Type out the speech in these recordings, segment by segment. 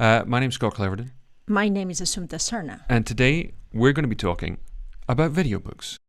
My name's Scott Cleverdon. My name is Assumpta Serna. And today we're going to be talking about video books.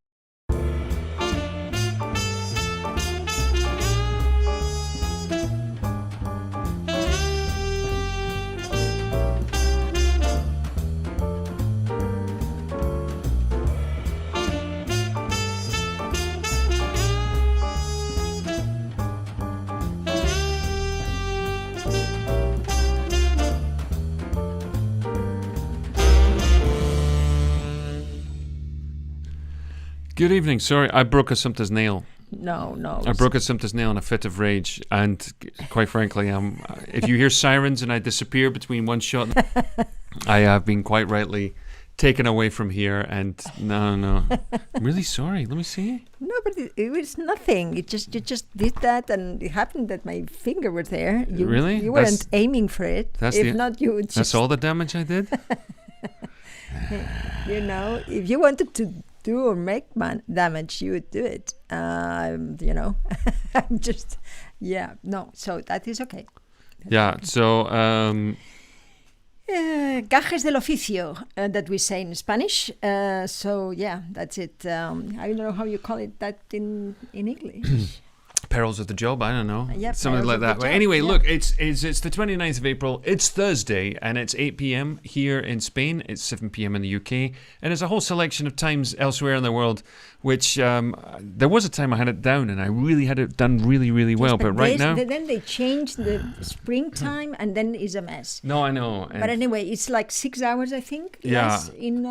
Good evening. Sorry, I broke Assumpta's nail. No. I broke Assumpta's nail in a fit of rage. And quite frankly, if you hear sirens and I disappear between one shot, I have been quite rightly taken away from here. And no. I'm really sorry. Let me see. No, but it was nothing. You just did that, and it happened that my finger was there. Really? You weren't aiming for it. If not, you would just... That's all the damage I did? If you wanted to do or make damage, you would do it. I'm just, so that is okay. Yeah, so... gajes del oficio, that we say in Spanish. That's it. I don't know how you call it that in English. Perils of the job, I don't know. Yep, something like that. But anyway, look, it's the 29th of April. It's Thursday, and it's 8 p.m. here in Spain. It's 7 p.m. in the UK. And there's a whole selection of times elsewhere in the world, which there was a time I had it down, and I really had it done really, really well. But right now... Then they changed the springtime, and then it's a mess. No, I know. But anyway, it's like 6 hours, I think. Yeah. Yes, in...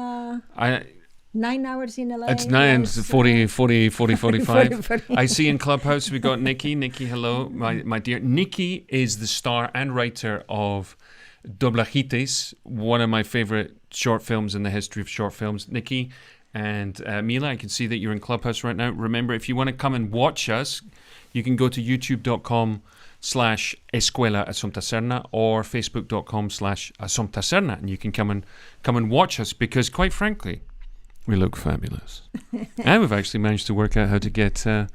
9 hours in LA. It's 9, 40, 45. 40. I see in Clubhouse we got Nikki. Nikki, hello, my dear. Nikki is the star and writer of Doblajites, one of my favorite short films in the history of short films. Nikki and Mila, I can see that you're in Clubhouse right now. Remember, if you want to come and watch us, you can go to youtube.com/Escuela Assumpta Serna or facebook.com/Assumpta Serna, and you can come and watch us because, quite frankly, we look fabulous. And we've actually managed to work out how to get the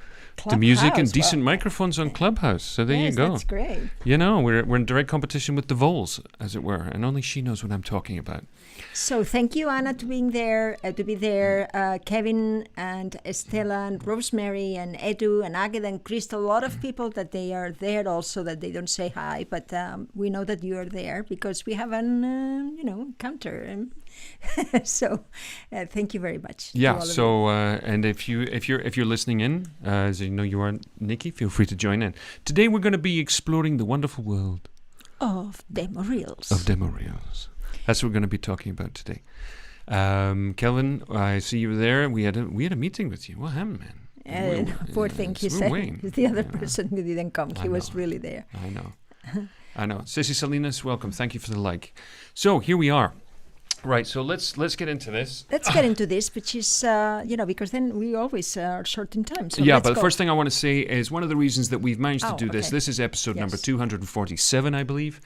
music and decent microphones on Clubhouse. So there you go. That's great. You know, we're in direct competition with the Vols, as it were. And only she knows what I'm talking about. So thank you, Anna, to be there. Kevin and Estella and Rosemary and Edu and Agatha and Crystal. A lot of people that they are there also that they don't say hi. But we know that you are there because we have an, counter. So thank you very much. Yeah. So and if you're listening in, as you know you are, Nikki, feel free to join in. Today we're going to be exploring the wonderful world of DemoReels. That's what we're going to be talking about today. Kelvin, I see you were there. We had a meeting with you. What happened, man? Poor thing, he said. The other person who didn't come, he was really there. I know. Sissy Salinas, welcome. Thank you for the like. So here we are. Right, so let's get into this. Let's get into this, which is, because then we always are short in time. So yeah, but the first thing I want to say is one of the reasons that we've managed to do this. This is episode number 247, I believe.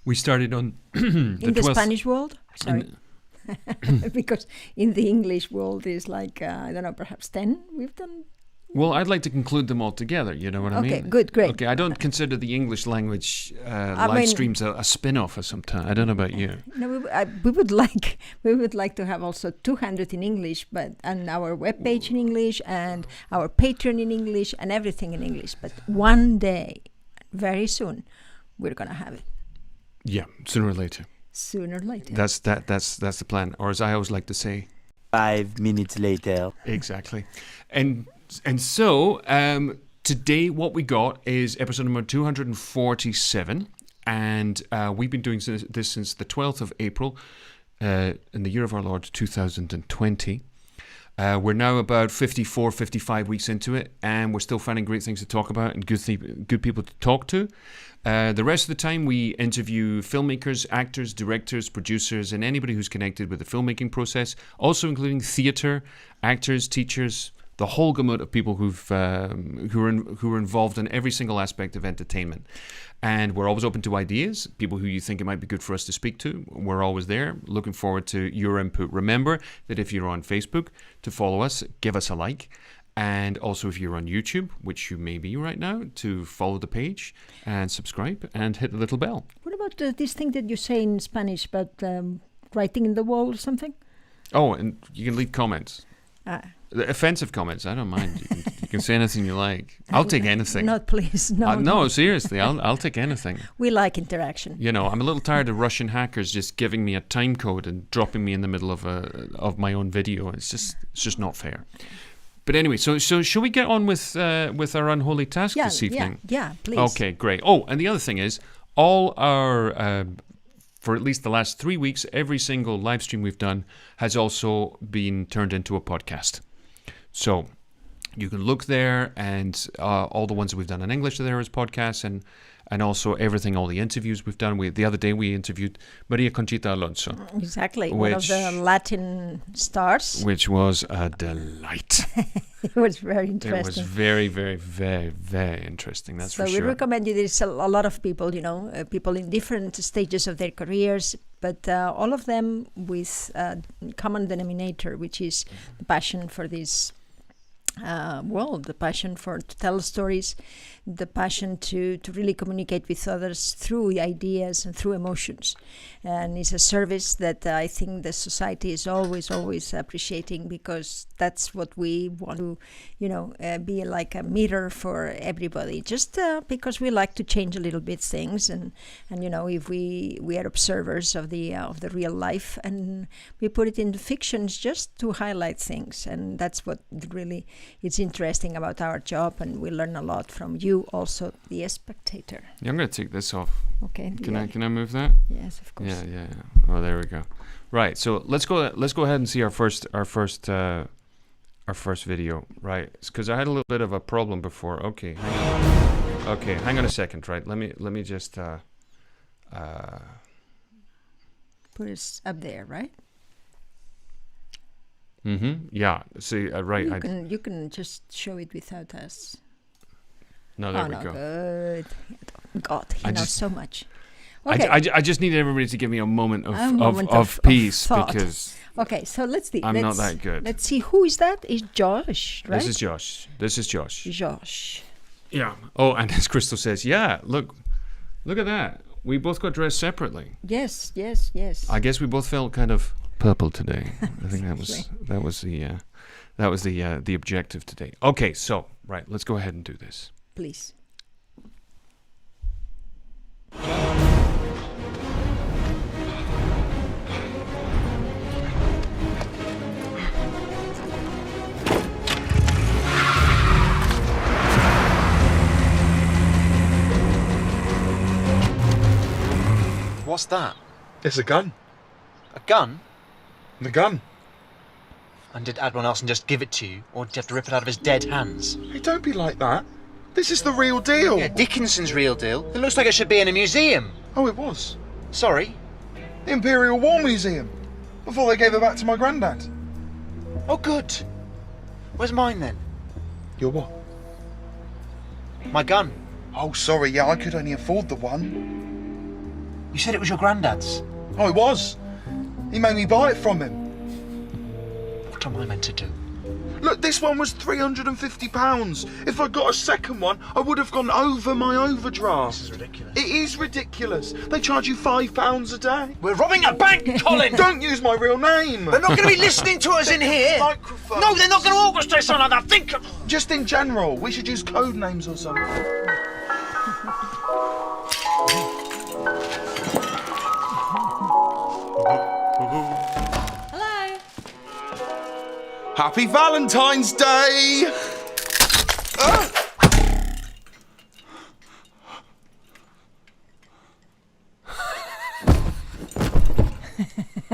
We started on in the Spanish world. Sorry, because in the English world is like perhaps 10 we've done. Well, I'd like to conclude them all together. You know what I mean? Okay, good, great. Okay, I don't consider the English language live streams a spin-off or something. I don't know about you. No, we would like to have also 200 in English, and our webpage in English and our Patreon in English and everything in English. But one day, very soon, we're gonna have it. Yeah, sooner or later. That's the plan, or as I always like to say, 5 minutes later. Exactly, and so today what we got is episode number 247, and we've been doing this since the 12th of April in the year of our Lord 2020. We're now about 55 weeks into it, and we're still finding great things to talk about and good people to talk to. The rest of the time, we interview filmmakers, actors, directors, producers, and anybody who's connected with the filmmaking process, also including theatre, actors, teachers, the whole gamut of people who are involved in every single aspect of entertainment. And we're always open to ideas, people who you think it might be good for us to speak to. We're always there, looking forward to your input. Remember that if you're on Facebook, to follow us, give us a like. And also if you're on YouTube, which you may be right now, to follow the page and subscribe and hit the little bell. What about about this thing that you say in Spanish about writing in the wall or something? Oh, and you can leave comments. The offensive comments, I don't mind. You can say anything you like. I'll take anything. Not please, no. No, seriously, I'll take anything. We like interaction. You know, I'm a little tired of Russian hackers just giving me a time code and dropping me in the middle of my own video. It's just not fair. But anyway, so shall we get on with our unholy task this evening? Yeah, please. Okay, great. Oh, and the other thing is, all our for at least the last 3 weeks, every single live stream we've done has also been turned into a podcast. So you can look there, and all the ones that we've done in English are there as podcasts, and also everything, all the interviews we've done. The other day we interviewed Maria Conchita Alonso. Exactly, one of the Latin stars. Which was a delight. It was very interesting. It was very, very, very, very interesting, that's for sure. So we recommend you. There's a lot of people, people in different stages of their careers, but all of them with a common denominator, which is the passion for this world, the passion to tell stories, the passion to really communicate with others through ideas and through emotions. And it's a service that I think the society is always appreciating, because that's what we want to, be like a mirror for everybody. Just because we like to change a little bit things, and if we are observers of the real life, and we put it into fictions just to highlight things, and that's what really it's interesting about our job, and we learn a lot from you also, the spectator. Yeah, I'm going to take this off. Okay. Can I move that? Yes, of course. Yeah. Oh, there we go. Right. So let's go ahead and see our first video. Right. Because I had a little bit of a problem before. Okay. Hang on a second. Right. Let me just put it up there. Right. Yeah. See. Right. You can just show it without us. No, there we go. Good. God, he knows so much. Okay. I just need everybody to give me a moment of peace, because okay, so let's see. I'm not that good. Let's see, who is that? Is Josh, right? This is Josh. Josh. Yeah. Oh, and as Crystal says, yeah, look at that. We both got dressed separately. Yes. I guess we both felt kind of purple today. I think that was the objective today. Okay, so right, let's go ahead and do this. Please. What's that? It's a gun. A gun? The gun. And did Admiral Nelson just give it to you, or did you have to rip it out of his dead hands? Hey, don't be like that. This is the real deal. Yeah, Dickinson's real deal. It looks like it should be in a museum. Oh, it was. Sorry? The Imperial War Museum. Before they gave it back to my granddad. Oh, good. Where's mine then? Your what? My gun. Oh, sorry, yeah, I could only afford the one. You said it was your granddad's. Oh, it was. He made me buy it from him. What am I meant to do? Look, this one was £350. If I got a second one, I would have gone over my overdraft. This is ridiculous. It is ridiculous. They charge you £5 a day. We're robbing a bank, Colin! Don't use my real name. They're not going to be listening to us in here. Microphone. No, they're not going to orchestrate something like that. Think of... Just in general, we should use code names or something. Hello. Happy Valentine's Day!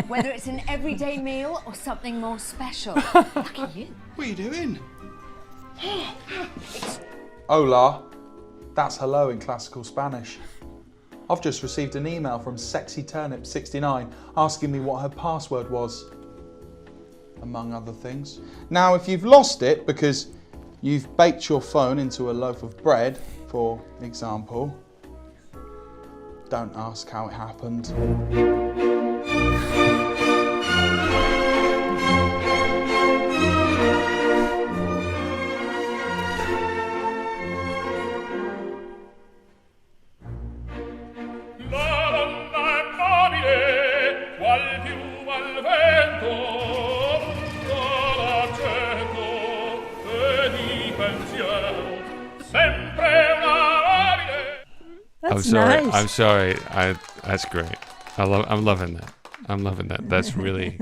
Whether it's an everyday meal or something more special. Look at you. What are you doing? Hola. That's hello in classical Spanish. I've just received an email from Sexy Turnip 69 asking me what her password was, among other things. Now, if you've lost it because you've baked your phone into a loaf of bread, for example, don't ask how it happened. La That's I'm sorry. nice. I'm sorry. That's great. I'm loving that. I'm loving that. That's really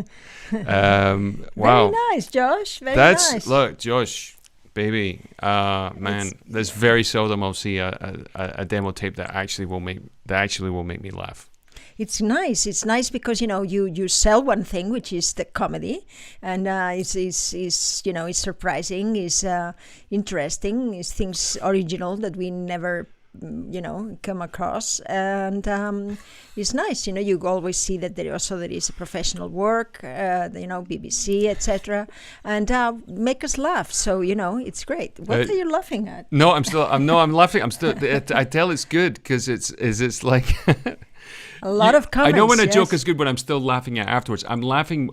wow. Very nice, Josh. Very That's nice. look, Josh, baby. Man, there's very seldom I'll see a demo tape that actually will make me laugh. It's nice. It's nice because you sell one thing, which is the comedy, and it's surprising, it's interesting, it's things original that we never come across, and it's nice. You always see that there is a professional work, BBC, etc., and make us laugh. So it's great. What are you laughing at? No, I'm laughing. I'm still. I tell it's good because it's like. A lot of comments. I know when a yes. joke is good, but I'm still laughing at it afterwards. I'm laughing.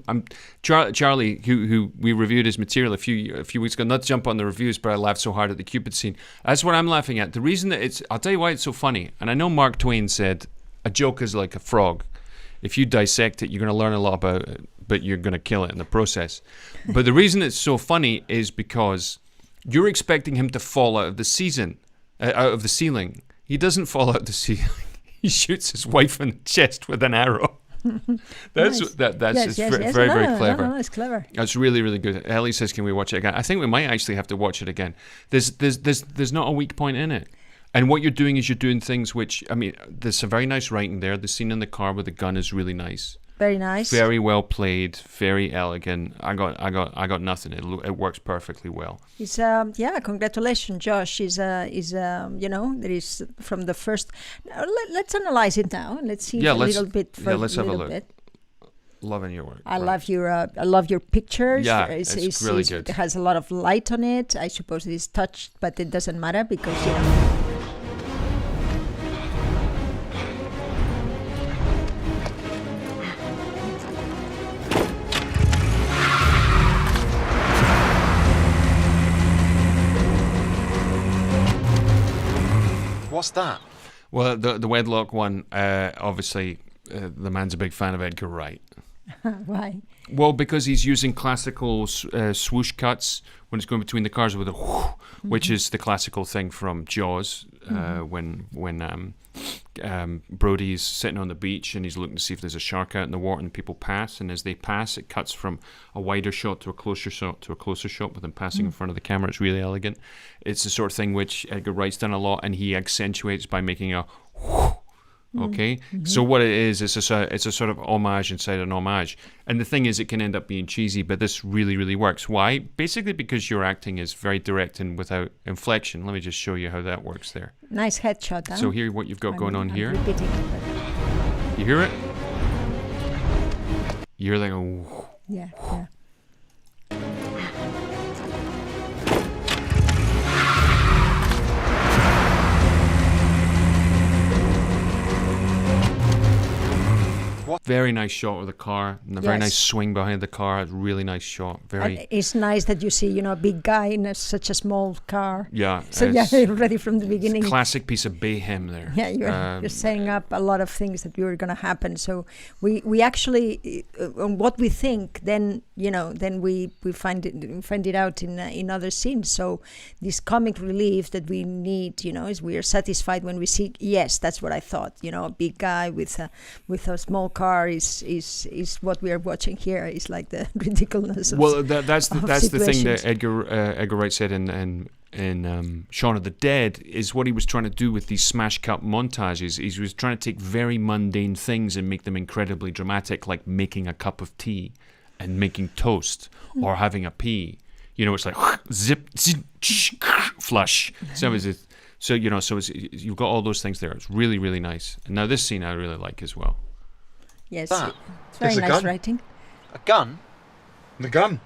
Charlie, who we reviewed his material a few weeks ago. Not to jump on the reviews, but I laughed so hard at the Cupid scene. That's what I'm laughing at. The reason that I'll tell you why it's so funny. And I know Mark Twain said a joke is like a frog. If you dissect it, you're going to learn a lot about it, but you're going to kill it in the process. But the reason it's so funny is because you're expecting him to fall out of the ceiling. He doesn't fall out of the ceiling. He shoots his wife in the chest with an arrow. That's Nice. Yes. Yes. Very, very clever. No, it's clever. That's really, really good. Ellie says, "Can we watch it again?" I think we might actually have to watch it again. There's not a weak point in it. And what you're doing is you're doing things which, I mean, there's some very nice writing there. The scene in the car with the gun is really nice. Very nice. Very well played. Very elegant. I got nothing. It works perfectly well. It's congratulations, Josh. There is from the first. Let's analyze it now. Let's see a little bit. Let's have a look. Loving your work. I love your pictures. Yeah, it's really good. It has a lot of light on it. I suppose it is touched, but it doesn't matter because What's that? Well, the Wedlock one, obviously, the man's a big fan of Edgar Wright. Why? Well, because he's using classical swoosh cuts when it's going between the cars with a whoosh, which is the classical thing from Jaws, when Brody's sitting on the beach and he's looking to see if there's a shark out in the water and people pass, and as they pass, it cuts from a wider shot to a closer shot to a closer shot with them passing in front of the camera. It's really elegant. It's the sort of thing which Edgar Wright's done a lot, and he accentuates by making a whoosh. Okay, so what it is, it's a sort of homage inside an homage, and the thing is, it can end up being cheesy, but this really, really works. Why? Basically, because your acting is very direct and without inflection. Let me just show you how that works there. Nice headshot. Huh? So here, what you've got going on I'm here, repeating it, you hear it? You're like, oh. but yeah. Very nice shot of the car, and a very Yes. nice swing behind the car. Really nice shot. Very. And it's nice that you see, a big guy in such a small car. Yeah. So it's already from the beginning. classic piece of Bayhem there. Yeah, you're setting up a lot of things that were going to happen. So we actually, on what we think, then we find it out in other scenes. So this comic relief that we need, is we are satisfied when we see. Yes, that's what I thought. A big guy with a small car is what we are watching here. Is like the ridiculousness. Well, that's the thing that situations. Edgar Wright said in Shaun of the Dead, is what he was trying to do with these smash cut montages. He was trying to take very mundane things and make them incredibly dramatic, like making a cup of tea and making toast or having a pee. It's like zip, flush. So you've got all those things there. It's really, really nice. And now this scene I really like as well. Yes, That? it's very It's a nice gun. writing. A gun? The gun.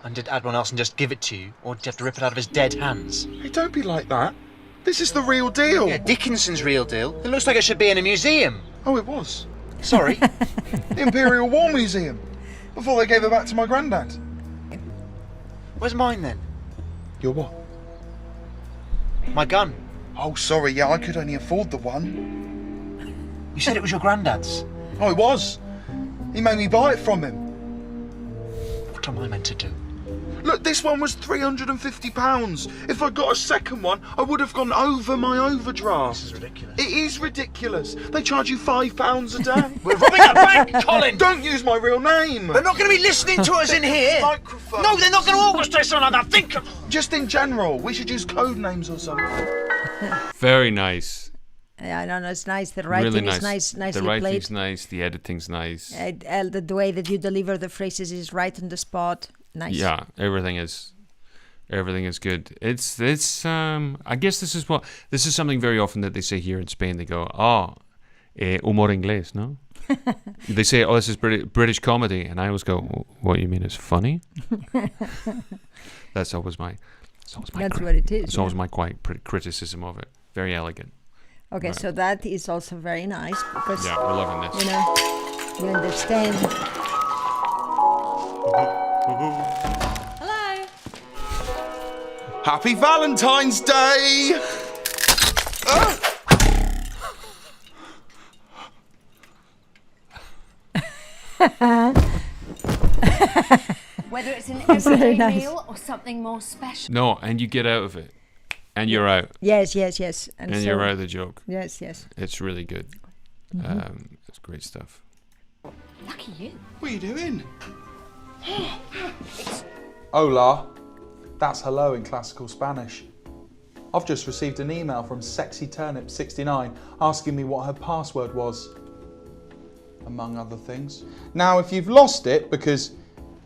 And did Admiral Nelson just give it to you, or did you have to rip it out of his dead hands? Hey, don't be like that. This is the real deal. Yeah, Dickinson's real deal. It looks like it should be in a museum. Oh, it was. Sorry. The Imperial War Museum. Before they gave it back to my granddad. Where's mine then? Your what? My gun. Oh, sorry, yeah, I could only afford the one. You said it was your granddad's. Oh, it was. He made me buy it from him. What am I meant to do? Look, this one was £350. If I got a second one, I would have gone over my overdraft. This is ridiculous. It is ridiculous. They charge you £5 a day. We're robbing a bank, Colin! Don't use my real name. They're not going to be listening to us in here! Microphone. No, they're not going to orchestrate something like that! Think of... Just in general, we should use code names or something. Very nice. Yeah, no, it's nice. The writing Really is nice. nicely The writing's played. nice. The editing's nice. The way that you deliver the phrases is right on the spot. Nice. Yeah, everything is good. It's I guess this is something very often that they say here in Spain. They go, humor inglés, no? They say, this is British comedy, and I always go, what you mean is funny? That's always my What it is. It's always my criticism of it. Very elegant. Okay, Right. so that is also very nice because Yeah, we're loving this. you understand. Hello. Happy Valentine's Day! Whether it's an everyday nice. meal or something more special. No, and you get out of it, and you're out, Yes. and you're out of the joke. Yes. It's really good. It's great stuff. Lucky you. What are you doing? Hola. That's hello in classical Spanish. I've just received an email from Sexy Turnip 69 asking me what her password was, among other things. Now, if you've lost it because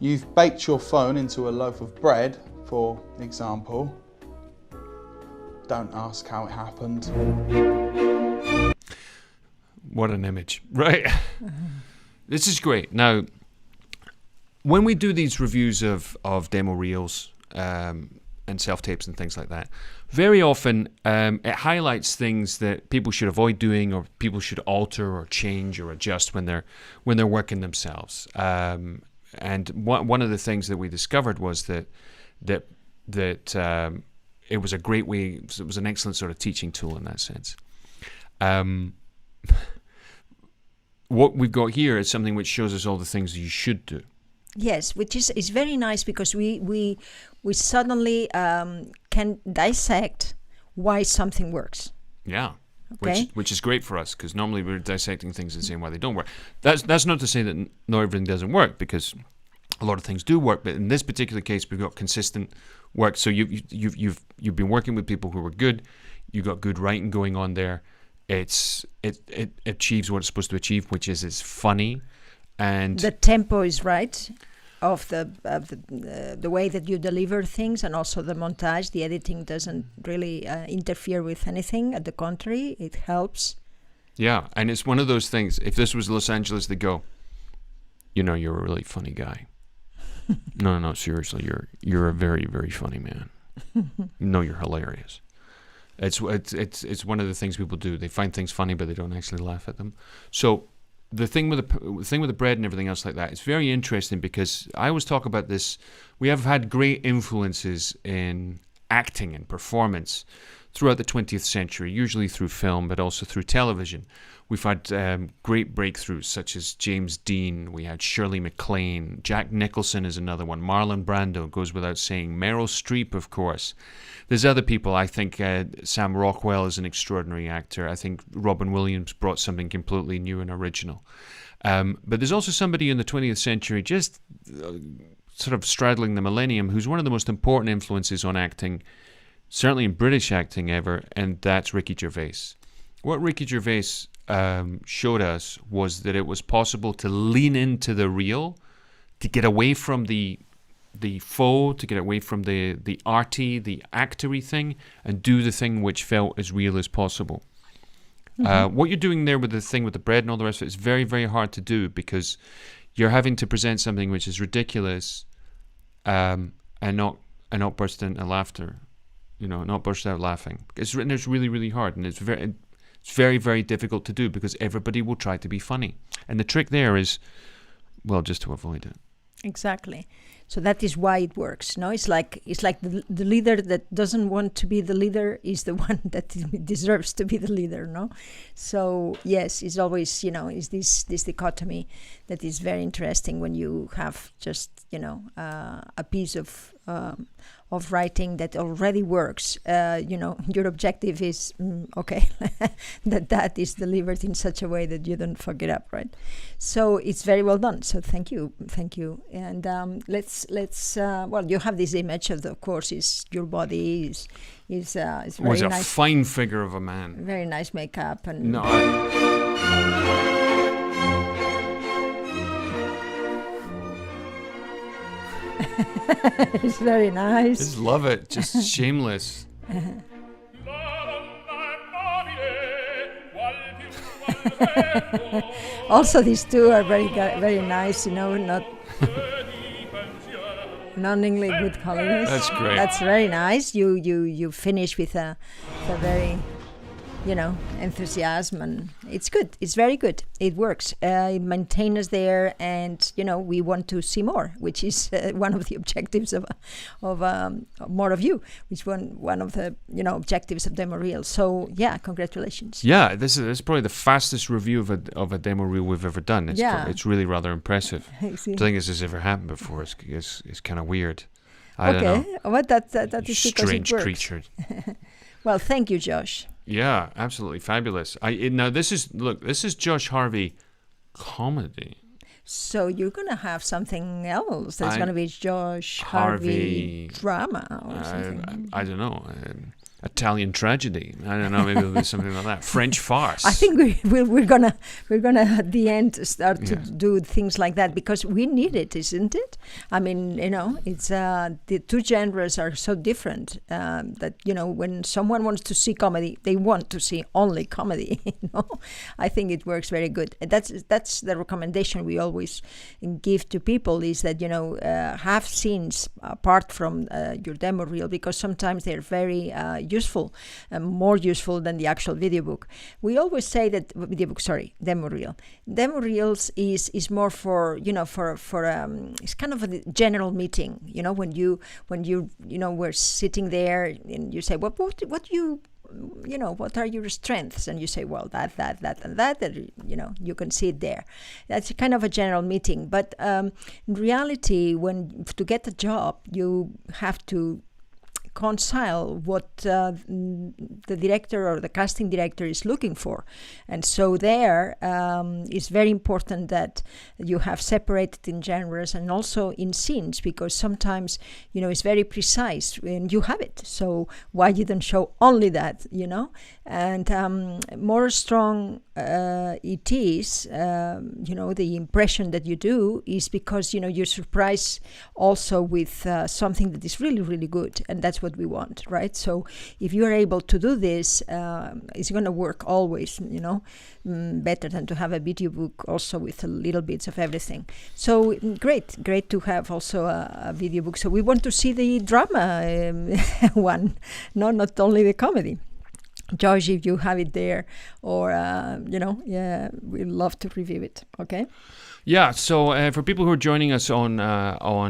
you've baked your phone into a loaf of bread, for example, don't ask how it happened. What an image, right? This is great. Now, when we do these reviews of demo reels and self-tapes and things like that, very often it highlights things that people should avoid doing, or people should alter or change or adjust when they're working themselves. And one of the things that we discovered was that it was a great way. It was an excellent sort of teaching tool in that sense. What we've got here is something which shows us all the things you should do. Which is very nice because we suddenly can dissect why something works. Yeah. Okay. Which is great for us, because normally we're dissecting things and saying why they don't work. That's not to say that not everything doesn't work, because a lot of things do work. But in this particular case, we've got consistent work. So you've been working with people who are good. You got good writing going on there. It achieves what it's supposed to achieve, which is it's funny, and The tempo is right of the way that you deliver things, and also the montage. The editing doesn't really interfere with anything. At the contrary, it helps. yeah, and it's one of those things. If this was Los Angeles, they go, you're a really funny guy. No, seriously, you're a very, very funny man. No, you're hilarious. It's one of the things people do. They find things funny, but they don't actually laugh at them. So the thing with the bread and everything else like that, it's very interesting, because I always talk about this. We have had great influences in acting and performance throughout the 20th century, usually through film, but also through television. We've had great breakthroughs such as James Dean. We had Shirley MacLaine. Jack Nicholson is another one. Marlon Brando goes without saying. Meryl Streep, of course. There's other people. I think Sam Rockwell is an extraordinary actor. I think Robin Williams brought something completely new and original. But there's also somebody in the 20th century, just sort of straddling the millennium, who's one of the most important influences on acting, certainly in British acting ever, and that's Ricky Gervais. What Ricky Gervais showed us was that it was possible to lean into the real, to get away from the faux, to get away from the arty, the actory thing, and do the thing which felt as real as possible. What you're doing there with the thing with the bread and all the rest of it is very, very hard to do, because you're having to present something which is ridiculous, and not burst into laughter, not burst out laughing. It's really, really hard, and it's very, very difficult to do, because everybody will try to be funny. And the trick there is, well, just to avoid it. Exactly. So that is why it works. No, it's like the leader that doesn't want to be the leader is the one that deserves to be the leader. No, so yes, it's always is this dichotomy that is very interesting when you have just a piece of writing that already works. Your objective is okay that is delivered in such a way that you don't fuck it up, right? So it's very well done. So thank you, and let's you have this image of course is your body is very Was a nice, fine figure of a man. very nice makeup and No, it's very I nice. just love it. Just shameless. Also, these two are very nice. Not nunningly good colors. That's great. That's very nice. You finish with a very enthusiasm, and it's good. It's very good. It works. It maintains us there, and we want to see more, which is one of the objectives of more of you, which one of the objectives of DemoReels. So yeah, congratulations. Yeah, this is probably the fastest review of a demo reel we've ever done. It's Yeah. it's really rather impressive. I don't think this has ever happened before. It's kind of weird. I don't know. Well, that is because Strange it works. creature. Well, thank you, Josh. Yeah, absolutely fabulous. Now this is Josh Harvey comedy. So you're gonna have something else that's gonna be Josh Harvey drama or something. I don't know. Italian tragedy. I don't know. Maybe it'll be something like that. French farce. I think we're gonna at the end start to do things like that because we need it, isn't it? I mean, it's the two genres are so different that when someone wants to see comedy, they want to see only comedy. I think it works very good. And that's the recommendation we always give to people is that have scenes apart from your demo reel because sometimes they're very useful, more useful than the actual video book. We always say that demo reel. Demo reels is more for it's kind of a general meeting. When you we're sitting there and you say what are your strengths, and you say well that and that you can see it there. That's kind of a general meeting, but in reality to get a job you have to reconcile what the director or the casting director is looking for. And so there it's very important that you have separated in genres and also in scenes, because sometimes it's very precise and you have it, so why you don't show only that, and more strong it is, the impression that you do is because you surprise also with something that is really, really good, and that's what we want, right? So if you are able to do this, it's going to work always, better than to have a video book also with a little bits of everything. So great to have also a video book. So we want to see the drama one, not only the comedy. Josh, if you have it there, or we'd love to review it. Okay. Yeah. So for people who are joining us on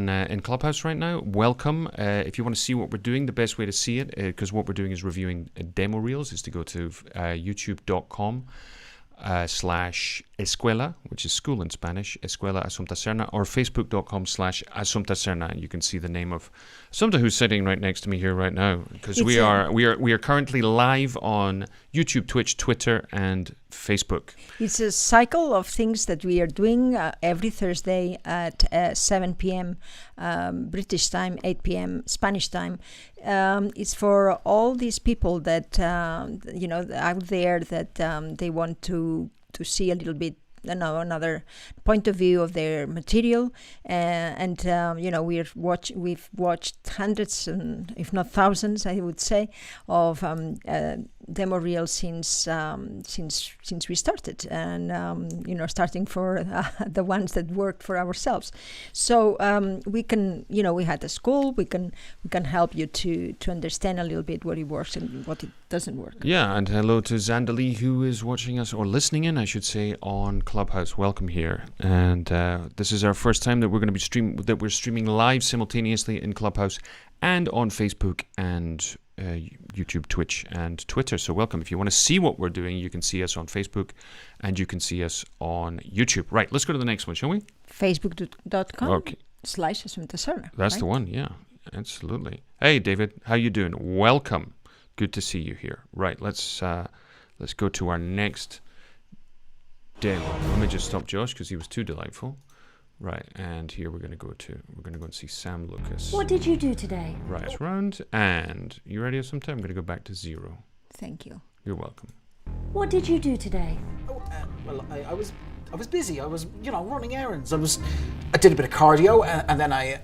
in Clubhouse right now, welcome. If you want to see what we're doing, the best way to see it, because what we're doing is reviewing demo reels, is to go to youtube.com/escuela, which is school in Spanish, Escuela Assumpta Serna, or facebook.com/Assumpta Serna, and you can see the name of Assumpta, who's sitting right next to me here right now, because we are currently live on YouTube, Twitch, Twitter, and Facebook. It's a cycle of things that we are doing every Thursday at 7 p.m. British time, 8 p.m. Spanish time. It's for all these people that out there that they want to see a little bit, another point of view of their material, and we've watched hundreds and if not thousands, I would say, of demo reels since we started, and starting for the ones that worked for ourselves. So we can, we had a school, we can help you to understand a little bit what it works and what it doesn't work. Yeah, and hello to Zandali, who is watching us, or listening in, I should say, on Clubhouse. Welcome here. And this is our first time that we're going to be streaming live simultaneously in Clubhouse and on Facebook and YouTube, Twitch, and Twitter. So welcome. If you want to see what we're doing, you can see us on Facebook and you can see us on YouTube. Right, let's go to the next one, shall we? Facebook.com/Assumpta Serna. That's right? the one, yeah, absolutely. Hey, David, how you doing? Welcome. Good to see you here. Right, let's go to our next demo. Let me just stop Josh because he was too delightful. Right, and here we're gonna go and see Sam Lucas. What did you do today? Right round, and you ready? Sometime I'm gonna go back to 0. Thank you. You're welcome. What did you do today? Well, I was busy. I was, running errands. I did a bit of cardio, and then I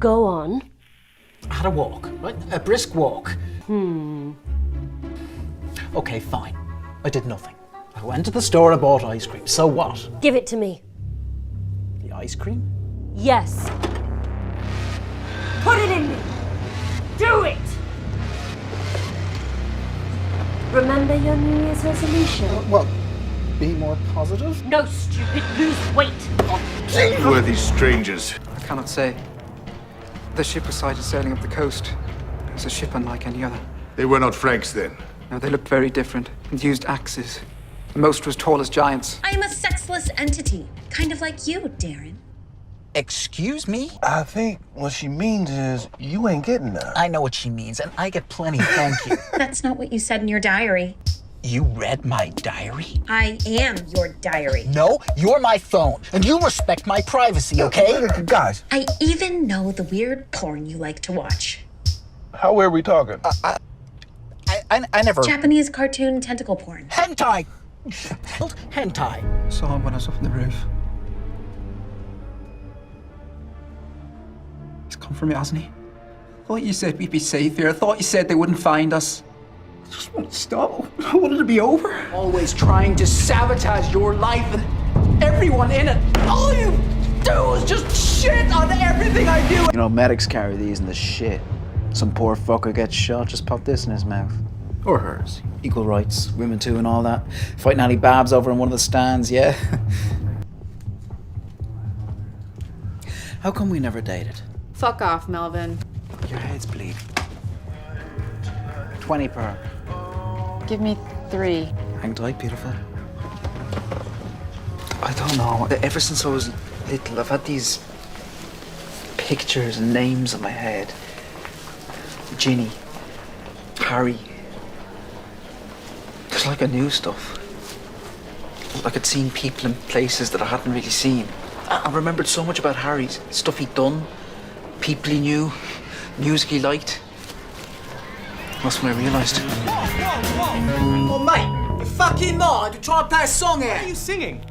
Go on. had a walk, right? A brisk walk. Okay, fine. I did nothing. I went to the store, I bought ice cream. So what? Give it to me. The ice cream? Yes. Put it in me. Do it. Remember your New Year's resolution? Well, be more positive? No, stupid. Lose weight. Worthy strangers. I cannot say. The ship was sighted sailing up the coast. It was a ship unlike any other. They were not Franks then. No, they looked very different and used axes. Most were as tall as giants. I am a sexless entity, kind of like you, Darren. Excuse me? I think what she means is you ain't getting none. I know what she means, and I get plenty, thank you. That's not what you said in your diary. You read my diary? I am your diary. No, you're my phone, and you respect my privacy, okay? Guys, I even know the weird porn you like to watch. how are we talking? I never... Japanese cartoon tentacle porn. Hentai! Hentai. Saw him when I was up on the roof. He's come for me, hasn't he? Thought you said we'd be safe here. I thought you said they wouldn't find us. I just want to stop. I wanted it to be over. Always trying to sabotage your life and everyone in it. All you do is just shit on everything I do. Medics carry these in the shit. Some poor fucker gets shot, just pop this in his mouth. Or hers. Equal rights, women too and all that. Fighting Ali Babs over in one of the stands, yeah? How come we never dated? Fuck off, Melvin. Your head's bleeding. 20 per. Give me 3. Hang tight, beautiful. I don't know. Ever since I was little, I've had these pictures and names in my head. Ginny. Harry. It's like I knew stuff. Like I'd seen people in places that I hadn't really seen. I remembered so much about Harry's stuff he'd done, people he knew, music he liked. That's when I realised. Oh, mate, you fucking mad? You're trying to play a song here. What are you singing?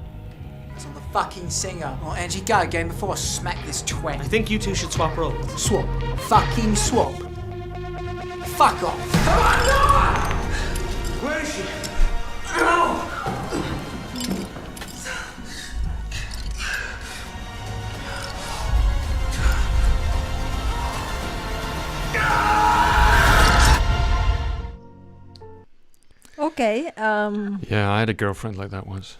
It's on the fucking singer. Oh, Angie, go again before I smack this twat. I think you two should swap roles. Swap. Fucking swap. Fuck off. Where is she? Okay. Yeah, I had a girlfriend like that once.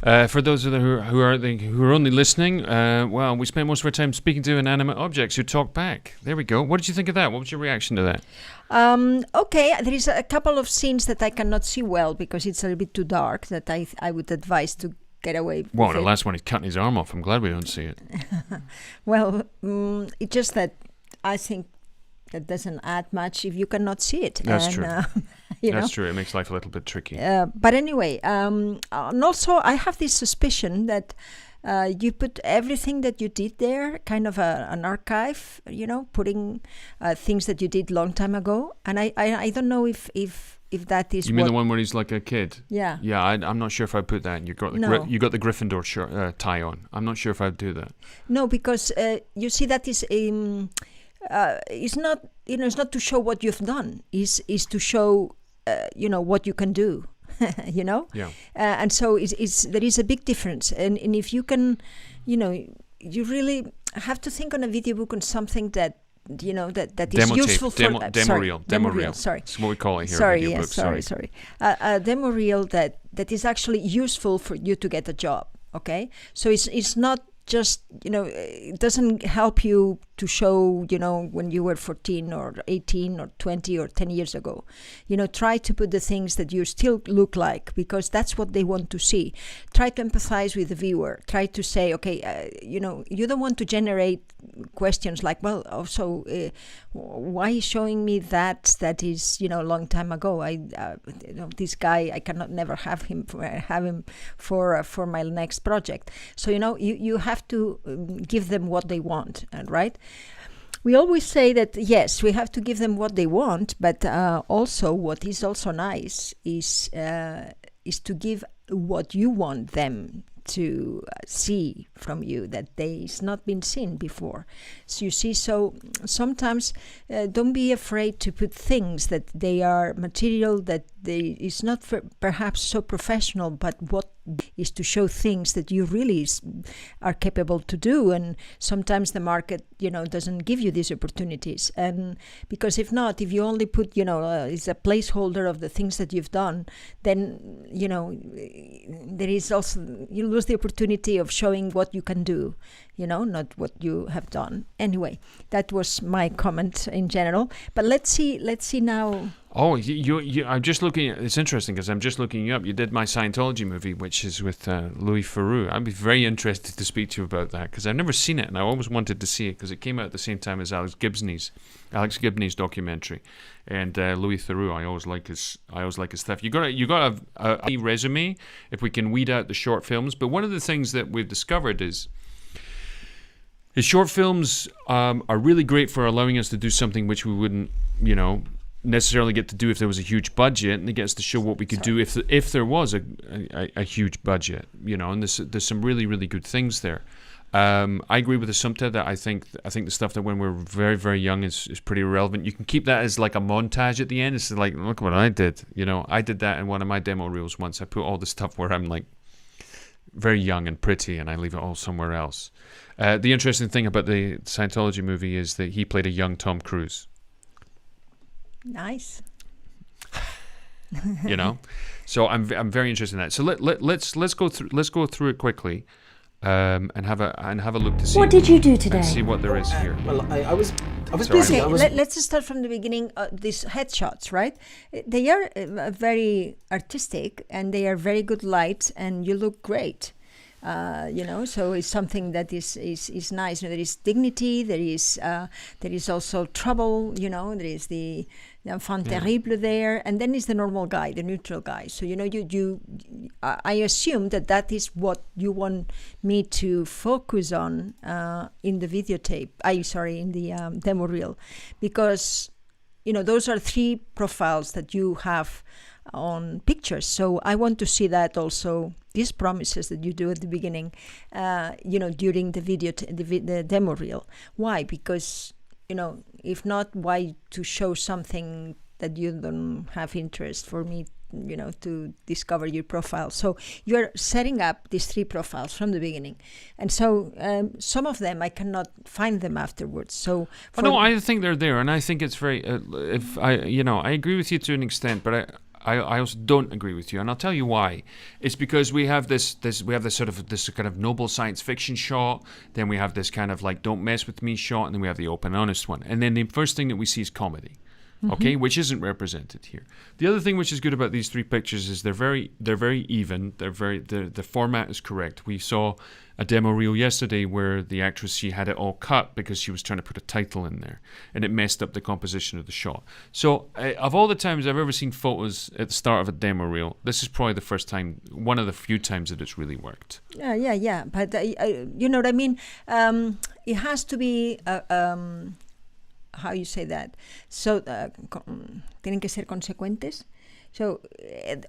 For those of you who are only listening, well, we spent most of our time speaking to inanimate objects who talk back. There we go. What did you think of that? What was your reaction to that? Okay, there is a couple of scenes that I cannot see well because it's a little bit too dark that I would advise to get away Well, with the it. last one, he's cutting his arm off. I'm glad we don't see it. Well, it's just that I think that doesn't add much if you cannot see it. That's true. That's true. It makes life a little bit tricky. But anyway, and also I have this suspicion that you put everything that you did there, kind of an archive, putting things that you did long time ago. And I don't know if that is. You mean the one where he's like a kid? Yeah. Yeah, I'm not sure if I put that. You got the you got the Gryffindor shirt, tie on. I'm not sure if I'd do that. No, because you see that is it's not it's not to show what you've done. Is to show what you can do. Yeah. And so there is a big difference. And if you can, you really have to think on a video book on something that that is Demo useful tape, for DemoReel. Sorry, That's what we call it here. Sorry, in yes, audiobooks, sorry. A demo reel that is actually useful for you to get a job. Okay, so it's not just it doesn't help you to show when you were 14 or 18 or 20 or 10 years ago. Try to put the things that you still look like, because that's what they want to see. Try to empathize with the viewer. Try to say, okay, you don't want to generate questions like, well, also why showing me that is a long time ago. This guy, I cannot never have him for my next project. So you have to give them what they want, right? We always say that yes, we have to give them what they want, but also what is also nice is to give what you want them to see from you that is not been seen before. So you see, so sometimes don't be afraid to put things that they are material that is not perhaps so professional, but what is to show things that you really are capable to do. And sometimes the market doesn't give you these opportunities, and because if you only put it's a placeholder of the things that you've done, then there is also, you lose the opportunity of showing what you can do, not what you have done. Anyway, that was my comment in general, but let's see now. Oh, I'm just looking at, it's interesting because I'm just looking you up. You did my Scientology movie, which is with Louis Theroux. I'd be very interested to speak to you about that because I've never seen it, and I always wanted to see it because it came out at the same time as Alex Gibney's documentary. And Louis Theroux, I always like his stuff. You got a resume if we can weed out the short films. But one of the things that we've discovered is short films are really great for allowing us to do something which we wouldn't, necessarily get to do if there was a huge budget, and it gets to show what we could do if there was a huge budget, and there's some really, really good things there. I agree with Assumpta that I think the stuff that when we're very, very young is pretty relevant. You can keep that as like a montage at the end. It's like, look what I did. I did that in one of my demo reels once. I put all the stuff where I'm like very young and pretty, and I leave it all somewhere else. The interesting thing about the Scientology movie is that he played a young Tom Cruise. Nice. So I'm very interested in that. So let's go through it quickly, and have a look to see what did you do today, and see what there is here. Well, I was busy. Okay, let's start from the beginning. These headshots, right? They are very artistic, and they are very good light, and you look great. So it's something that is nice. There is dignity. There is also trouble. There is the enfant terrible there, and then is the normal guy, the neutral guy. So I assume that is what you want me to focus on in the videotape. In the demo reel, because those are three profiles that you have on pictures. So I want to see that also, these promises that you do at the beginning, during the video, the demo reel. Why? Because, if not, why to show something that you don't have interest for me, to discover your profile. So you're setting up these three profiles from the beginning. And so some of them, I cannot find them afterwards. So I think they're there. And I think it's very, I agree with you to an extent, but I also don't agree with you, and I'll tell you why. It's because we have this kind of noble science fiction shot, then we have this kind of like don't mess with me shot, and then we have the open honest one, and then the first thing that we see is comedy, okay, which isn't represented here. The other thing which is good about these three pictures is they're very even. The format is correct. We saw a demo reel yesterday where the actress, she had it all cut because she was trying to put a title in there, and it messed up the composition of the shot. So of all the times I've ever seen photos at the start of a demo reel, this is probably the first time, one of the few times that it's really worked. Yeah. But you know what I mean? It has to be how you say that? So tienen que ser consecuentes. So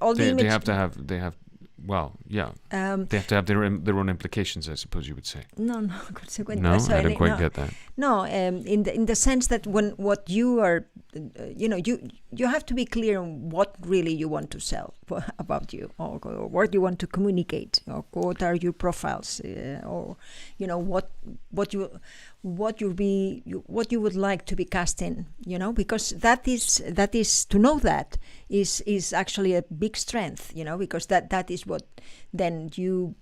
all the images, they have well, yeah. They have to have their own implications, I suppose you would say. No, consequent. No, I didn't quite get that. No, in the sense that when what you are, you have to be clear on what really you want to sell about you, or what you want to communicate, or what are your profiles, or what you would like to be cast in, because that is to know that is actually a big strength, because that is what then you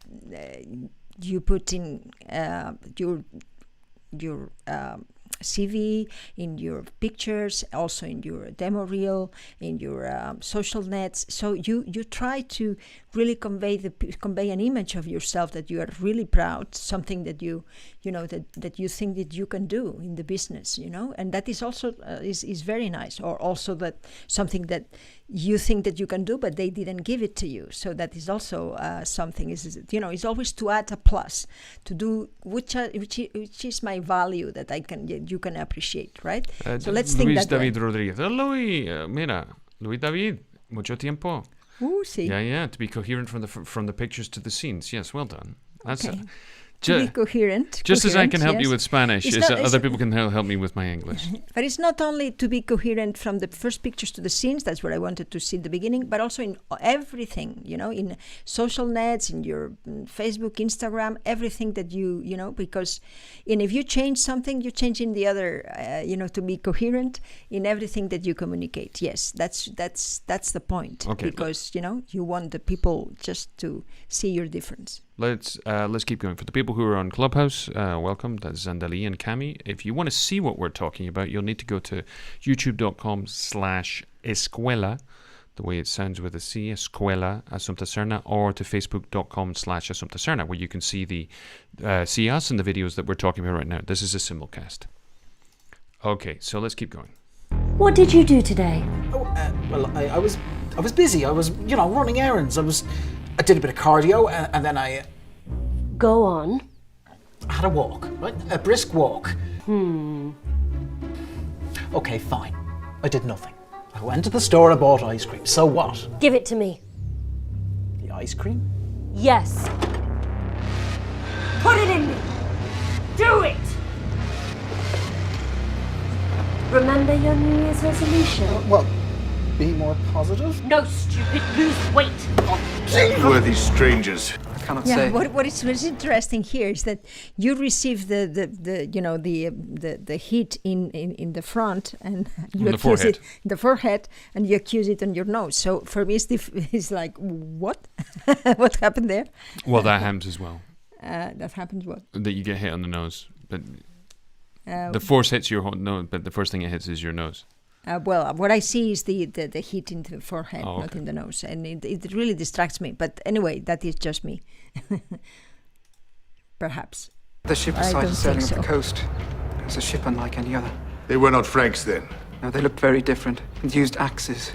put in your CV, in your pictures, also in your demo reel, in your social nets. So you try to really convey an image of yourself that you are really proud, something that you that you think that you can do in the business, and that is also is very nice. Or also that something that you think that you can do, but they didn't give it to you. So that is also something. Is always to add a plus, to do which is my value that you can appreciate, right? So let's think Luis that David way. Rodriguez. Oh, Luis David, mucho tiempo. Sí. Yeah. To be coherent from the pictures to the scenes. Yes, well done. That's Okay. To be coherent. Just as I can help yes. you with Spanish, It's is not- other people can help me with my English. But it's not only to be coherent from the first pictures to the scenes, that's what I wanted to see at the beginning, but also in everything, in social nets, in your Facebook, Instagram, everything that because if you change something, you change in the other, to be coherent in everything that you communicate. Yes, that's the point. Okay. Because, you want the people just to see your difference. Let's keep going. For the people who are on Clubhouse, welcome. That's Zandali and Cami. If you want to see what we're talking about, you'll need to go to youtube.com/escuela, the way it sounds with a C, Escuela Assumpta Serna, or to facebook.com/Assumpta Serna, where you can see see us and the videos that we're talking about right now. This is a simulcast. Okay, so let's keep going. What did you do today? Well, I was busy. I was, running errands. I did a bit of cardio, and then I Go on. had a walk, right? A brisk walk. Okay, fine. I did nothing. I went to the store and bought ice cream. So what? Give it to me. The ice cream? Yes. Put it in me. Do it. Remember your New Year's resolution? Well, be more positive? No, stupid. Lose weight. Seaworthy strangers. I cannot Yeah, say. what is interesting here is that you receive the heat in the front and you On the accuse forehead. it the forehead and you accuse it on your nose. So for me, it's like what what happened there? Well, that happens as well. That happens what? That you get hit on the nose, but Uh, the force hits your nose, but the first thing it hits is your nose. Well, what I see is the heat in the forehead, Oh, not okay. in the nose, and it really distracts me. But anyway, that is just me. Perhaps. The ship I was sighted don't sailing think up the so. coast. It was a ship unlike any other. They were not Franks then. No, they looked very different and used axes.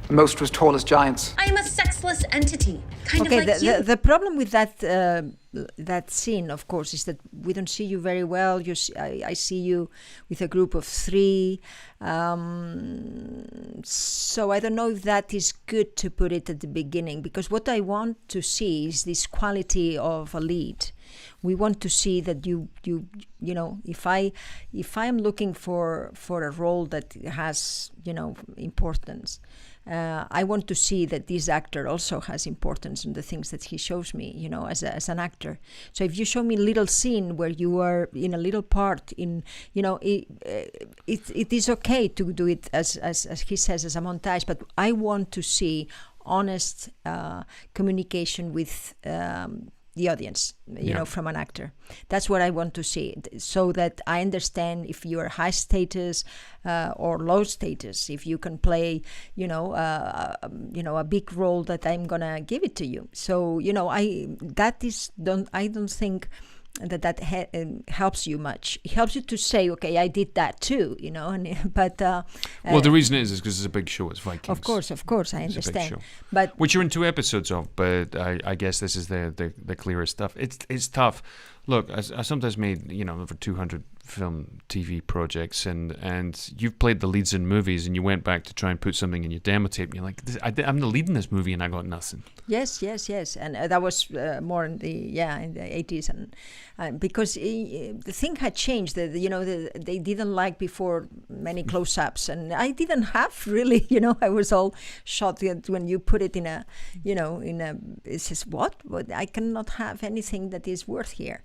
Most were as tall as giants. I am a sexless entity, kind Okay, of like you. the problem with that scene, of course, is that we don't see you very well. I see you with a group of 3. So I don't know if that is good to put it at the beginning, because what I want to see is this quality of a lead. We want to see that you know, if I'm looking for a role that has, importance, I want to see that this actor also has importance in the things that he shows me, as an actor. So if you show me a little scene where you are in a little part in, it is okay to do it as he says, as a montage, but I want to see honest communication with the audience, from an actor. That's what I want to see, so that I understand if you are high status or low status, if you can play, a big role that I'm gonna give it to you. So, I don't think that helps you much. It helps you to say, okay, I did that too, but Well, the reason is because it's a big show. It's Vikings. of course, I It's a big understand. show. But which you're in 2 episodes of, but I guess this is the clearest stuff. It's tough. Look, I sometimes made over 200 film, TV projects, and you've played the leads in movies, and you went back to try and put something in your demo tape, and you're like, I'm the lead in this movie, and I got nothing. Yes, and that was more in the 80s, and because the thing had changed. They didn't like before many close-ups, and I didn't have really. I was all shocked when you put it in a, it says what? I cannot have anything that is worth here.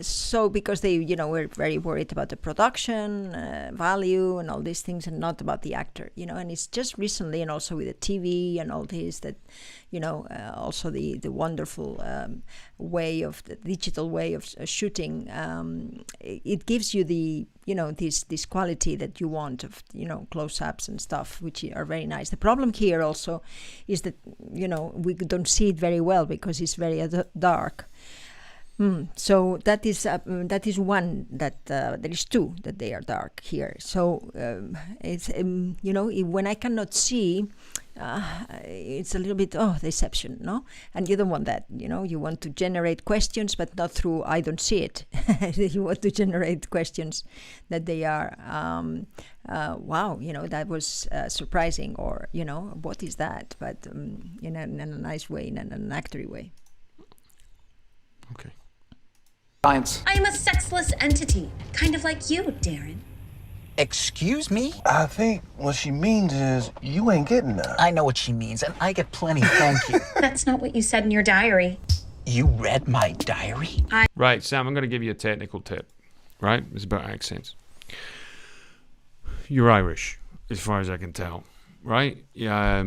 So because they, were very worried about the production value and all these things, and not about the actor. And it's just recently, and also with the TV and all this, that. Also the wonderful way of the digital way of shooting, it gives you the this quality that you want of close-ups and stuff, which are very nice. The problem here also is that we don't see it very well because it's very dark. So that is one that there is two that they are dark here. So it's when I cannot see, it's a little bit deception, no? And you don't want that, You want to generate questions, but not through I don't see it. You want to generate questions that they are wow, that was surprising, or what is that? But in a nice way, in an actory way. Okay. Science. I am a sexless entity, kind of like you, Darren. Excuse me? I think what she means is you ain't getting none. I know what she means, and I get plenty, thank you. That's not what you said in your diary. You read my diary? Right, Sam, I'm going to give you a technical tip, right? It's about accents. You're Irish, as far as I can tell, right? Yeah,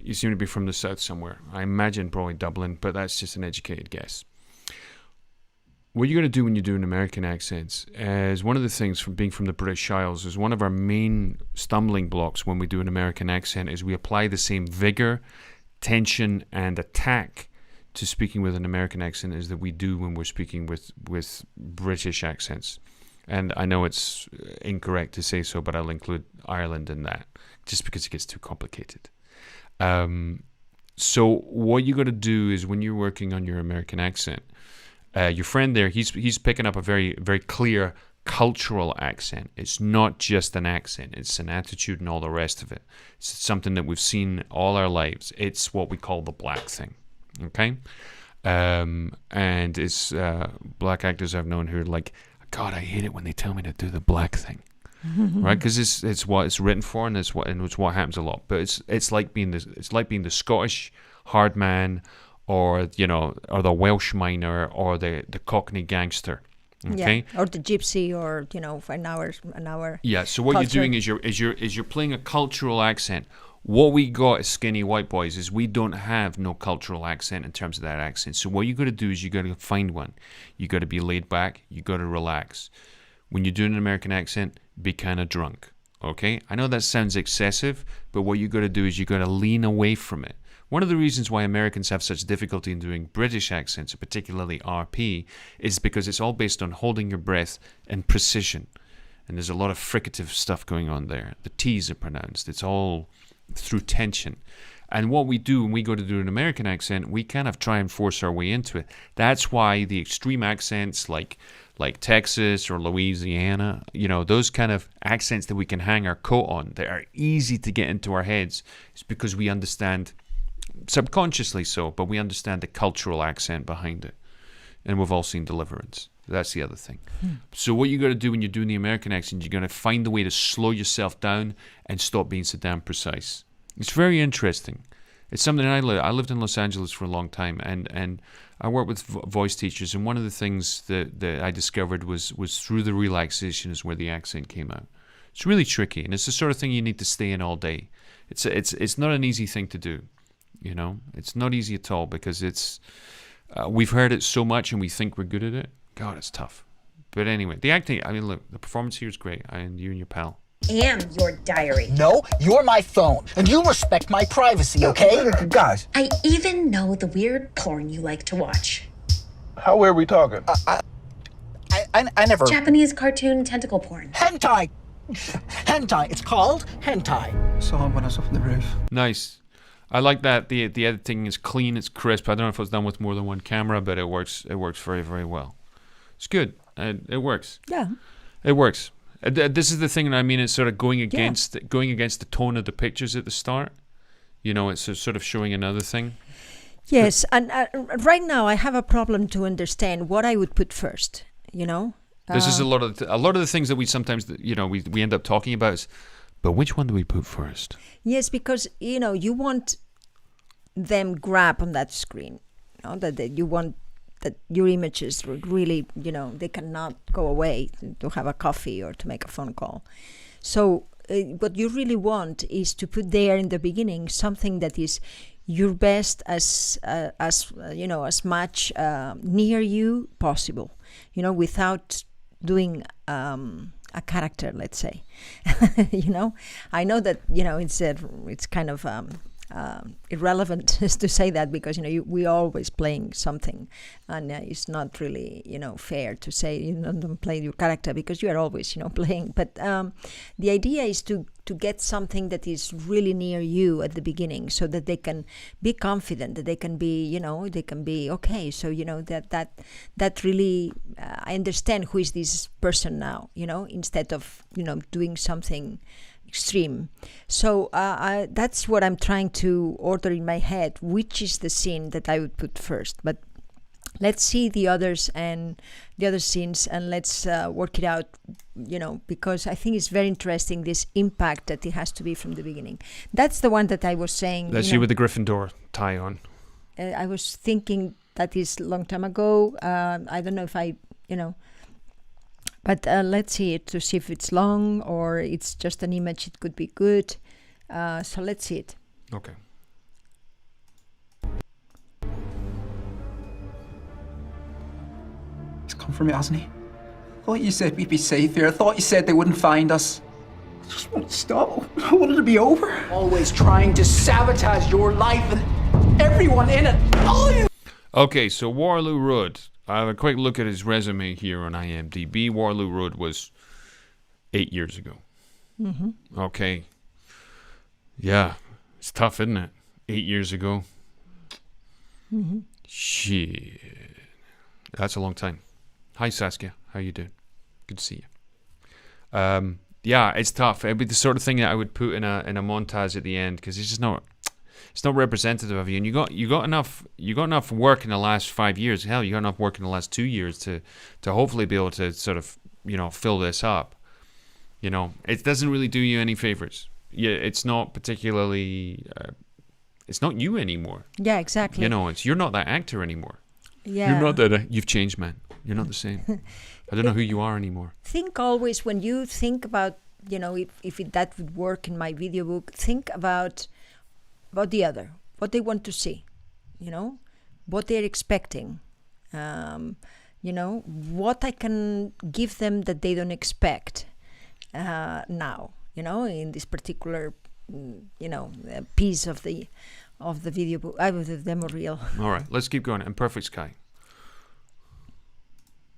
you seem to be from the south somewhere. I imagine probably Dublin, but that's just an educated guess. What you're going to do when you do an American accent is one of the things from being from the British Isles is one of our main stumbling blocks when we do an American accent is we apply the same vigor, tension, and attack to speaking with an American accent as that we do when we're speaking with British accents. And I know it's incorrect to say so, but I'll include Ireland in that just because it gets too complicated. So what you got to do is when you're working on your American accent, your friend there, he's picking up a very, very clear cultural accent. It's not just an accent. It's an attitude and all the rest of it. It's something that we've seen all our lives. It's what we call the black thing, okay? And it's black actors I've known who are like, God, I hate it when they tell me to do the black thing, right? Because it's what it's written for, and it's what happens a lot. But it's like being the Scottish hard man, or or the Welsh miner, or the Cockney gangster, okay? Yeah, or the gypsy, or an hour. Yeah. So what you're doing is you're playing a cultural accent. What we got as skinny white boys is we don't have no cultural accent in terms of that accent. So what you got to do is you got to find one. You got to be laid back. You got to relax. When you're doing an American accent, be kind of drunk, okay? I know that sounds excessive, but what you got to do is you got to lean away from it. One of the reasons why Americans have such difficulty in doing British accents, particularly RP, is because it's all based on holding your breath and precision. And there's a lot of fricative stuff going on there. The T's are pronounced. It's all through tension. And what we do when we go to do an American accent, we kind of try and force our way into it. That's why the extreme accents like Texas or Louisiana, those kind of accents that we can hang our coat on, that are easy to get into our heads, is because we understand, subconsciously so, but we understand the cultural accent behind it. And we've all seen Deliverance. That's the other thing. So what you got to do when you're doing the American accent, you're going to find a way to slow yourself down and stop being so damn precise. It's very interesting. It's something I lived in Los Angeles for a long time, and I worked with voice teachers, and one of the things that I discovered was through the relaxation is where the accent came out. It's really tricky, and it's the sort of thing you need to stay in all day. It's not an easy thing to do. It's not easy at all, because it's we've heard it so much and we think we're good at it. God, it's tough. But anyway, the acting, look, the performance here is great. And you and your pal. Am your diary. No, you're my phone, and you respect my privacy, okay? Guys, I even know the weird porn you like to watch. how weird are we talking? I never... Japanese cartoon tentacle porn. Hentai! Hentai. It's called hentai. Saw him when I was up on the roof. Nice. I like that the editing is clean, it's crisp. I don't know if it was done with more than one camera, but it works very, very well. It's good. It works. Yeah. It works. This is the thing that I mean. It's sort of going against the tone of the pictures at the start. You know, it's sort of showing another thing. Yes, and right now I have a problem to understand what I would put first. You know, this is a lot of the things that we sometimes we end up talking about. Is, but which one do we put first? Yes, because you want them grab on that screen. You know, that you want that your images really, they cannot go away to have a coffee or to make a phone call. So what you really want is to put there in the beginning something that is your best as much near you possible, without doing a character, let's say. I know that it's kind of irrelevant to say that, because we always playing something, and it's not really fair to say don't play your character, because you are always playing. But the idea is to get something that is really near you at the beginning, so that they can be confident, that they can be okay. So that really I understand who is this person now, instead of doing something extreme. So that's what I'm trying to order in my head, which is the scene that I would put first. But let's see the others and the other scenes, and let's work it out, because I think it's very interesting, this impact that it has to be from the beginning. That's the one that I was saying. That's you with the Gryffindor tie on. I was thinking that is a long time ago. I don't know if but let's see it to see if it's long or it's just an image. It could be good. So let's see it. Okay. He's come for me, hasn't he? I thought you said we'd be safe here. I thought you said they wouldn't find us. I just won't stop. I wanted it to be over. Always trying to sabotage your life and everyone in it. All you. Okay, so Warloo Rudd. I have a quick look at his resume here on IMDb. Warloo Rudd was 8 years ago. Mm-hmm. Okay. Yeah, it's tough, isn't it? 8 years ago. Mm-hmm. Shit. That's a long time. Hi, Saskia. How you doing? Good to see you. Yeah, it's tough. It'd be the sort of thing that I would put in a montage at the end, because it's just not... It's not representative of you, and you got enough work in the last 5 years. Hell, you got enough work in the last 2 years to hopefully be able to sort of fill this up. It doesn't really do you any favors. Yeah, it's not particularly. It's not you anymore. Yeah, exactly. You're not that actor anymore. Yeah, you're not that. You've changed, man. You're not the same. I don't know who you are anymore. Think always when you think about if that would work in my video book. Think about the other, what they want to see, what they're expecting, what I can give them that they don't expect now, in this particular, piece of the video book, of the demo reel. All right, let's keep going. And Perfect Sky.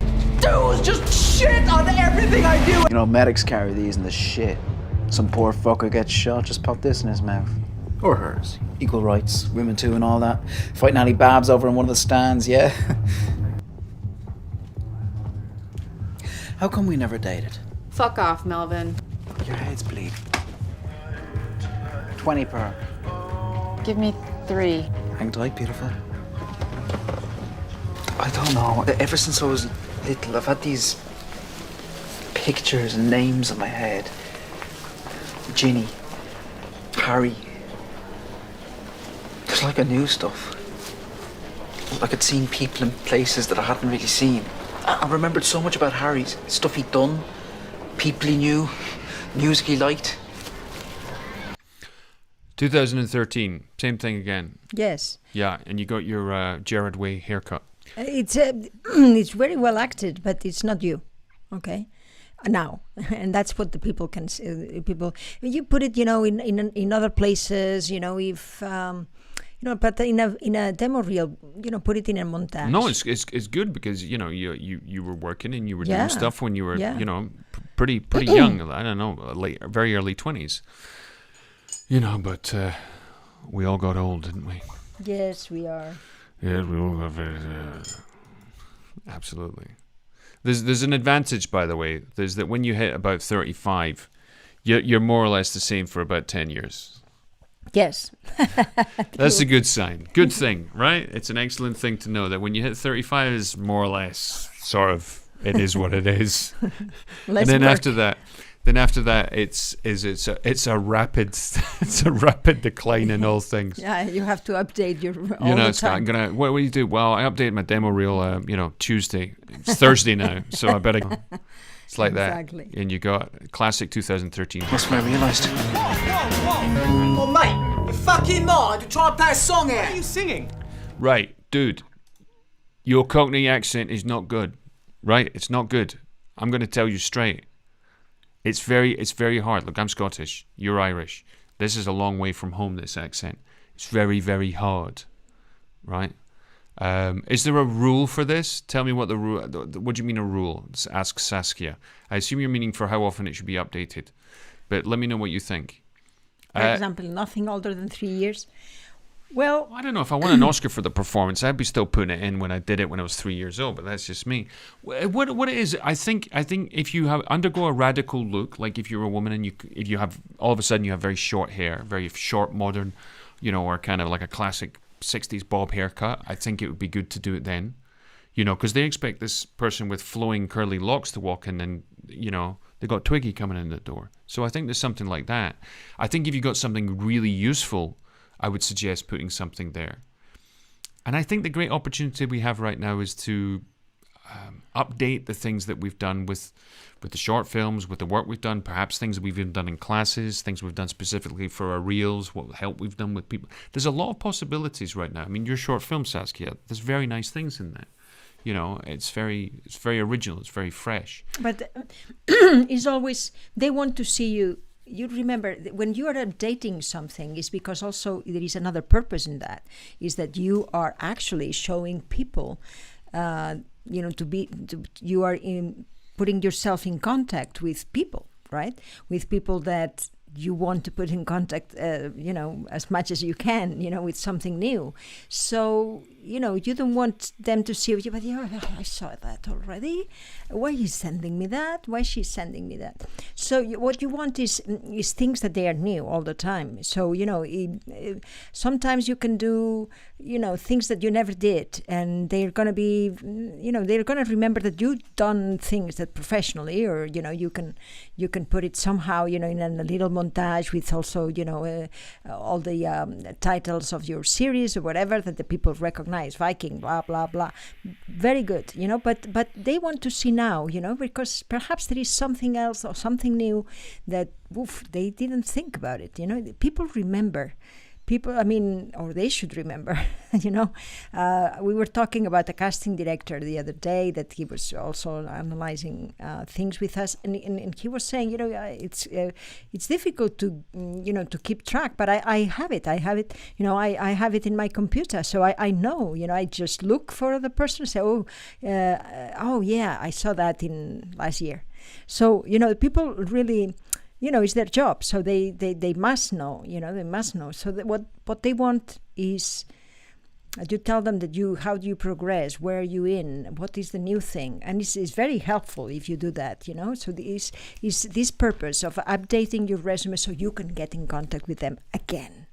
Dude, just shit on everything I do. Medics carry these in the shit. Some poor fucker gets shot, just pop this in his mouth. Or hers. Equal rights, women too and all that. Fighting Ali Babs over in one of the stands, yeah? How come we never dated? Fuck off, Melvin. Your head's bleeding. 20 per. Give me 3. Hang tight, beautiful. I don't know. Ever since I was little, I've had these pictures and names in my head. Ginny. Harry. It's like I knew stuff. Like I'd seen people in places that I hadn't really seen. I remembered so much about Harry's stuff he'd done, people he knew, music he liked. 2013, same thing again. Yes. Yeah, and you got your Gerard Way haircut. It's very well acted, but it's not you. Okay. Now, and that's what the people can see. People, you put it, in other places, if. But in a demo reel, put it in a montage. No, it's good because you were working and you were doing stuff when you were pretty young. I don't know, very early 20s. But we all got old, didn't we? Yes, we are. Yeah, we all got very absolutely. There's an advantage, by the way. There's that when you hit about 35, you're more or less the same for about 10 years. Yes. That's a good sign. Good thing, right? It's an excellent thing to know that when you hit 35 is more or less sort of, it is what it is. And then after that, it's a rapid decline in all things. Yeah, you have to update your all the time. What do you do? Well, I update my demo reel, Tuesday. It's Thursday now, so I better. It's like Exactly. that, and you got classic 2013. That's what I realised. Oh, mate, you fucking mind? You're trying to play a song here. What are you singing? Right, dude. Your Cockney accent is not good. Right, it's not good. I'm going to tell you straight. It's very hard. Look, I'm Scottish. You're Irish. This is a long way from home, this accent. It's very, very hard. Right? Is there a rule for this? Tell me what the rule... What do you mean a rule? Ask Saskia. I assume you're meaning for how often it should be updated. But let me know what you think. For example, nothing older than 3 years. Well, I don't know if I won an Oscar for the performance. I'd be still putting it in when I did it when I was 3 years old, but that's just me. What it is, I think if you undergo a radical look, like if you're a woman and if you have all of a sudden you have very short hair, very short modern, or kind of like a classic 60s bob haircut, I think it would be good to do it then, because they expect this person with flowing curly locks to walk in, and they got Twiggy coming in the door. So I think there's something like that. I think if you got something really useful, I would suggest putting something there. And I think the great opportunity we have right now is to update the things that we've done with the short films, with the work we've done, perhaps things that we've even done in classes, things we've done specifically for our reels, what help we've done with people. There's a lot of possibilities right now. I mean, your short film, Saskia, there's very nice things in that. It's very original, it's very fresh. But it's always, they want to see you. You remember when you are updating something is because also there is another purpose in that, is that you are actually showing people, you are putting yourself in contact with people, right? With people that you want to put in contact, as much as you can, with something new. So, you don't want them to see you, but I saw that already. Why are you sending me that? Why is she sending me that? So what you want is things that they are new all the time. So, sometimes you can do, things that you never did, and they're going to be, they're going to remember that you've done things that professionally, or, you can put it somehow, in a little montage with also, all the titles of your series or whatever that the people recognize, Viking, blah, blah, blah. Very good, but they want to see now, because perhaps there is something else or something new that, they didn't think about it, People remember. Or they should remember, we were talking about a casting director the other day that he was also analyzing things with us, and he was saying, it's difficult to, to keep track, but I have it, I have it in my computer, so I know, I just look for the person and say, oh yeah, I saw that in last year. So, people really... it's their job, so they must know, they must know. So that what they want is, you tell them that how do you progress, where are you in, what is the new thing, and it's very helpful if you do that, So this purpose of updating your resume so you can get in contact with them again.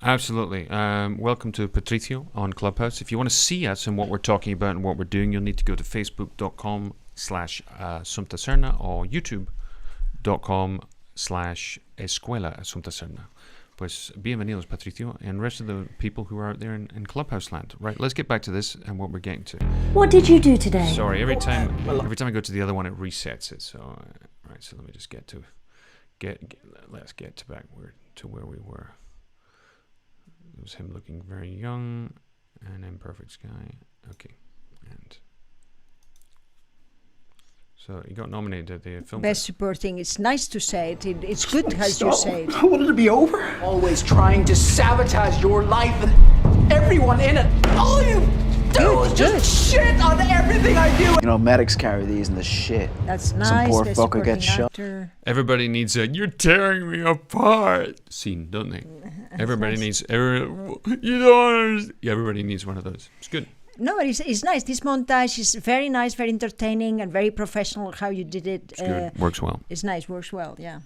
Absolutely. Welcome to Patricio on Clubhouse. If you want to see us and what we're talking about and what we're doing, you'll need to go to facebook.com/Assumpta Serna or youtube.com/Escuela Assumpta Serna. Pues bienvenidos, Patricio, and rest of the people who are out there in Clubhouse land. Right, let's get back to this and what we're getting to. What did you do today? Sorry, every time I go to the other one, it resets it. So, right, so let me just let's get back to where we were. It was him looking very young, an imperfect sky. Okay, and... So he got nominated at the film. Best supporting. It's nice to say it. It's good as you say it. I wanted to be over. Always trying to sabotage your life and everyone in it. All you do is just shit on everything I do. Medics carry these in the shit. That's nice. Some poor fucker gets shot. Everybody needs a "you're tearing me apart" scene, don't they? Everybody needs. You don't understand. Everybody needs one of those. It's good. No, it's nice. This montage is very nice, very entertaining, and very professional. How you did it. It's good. Works well. It's nice. Works well. Yeah.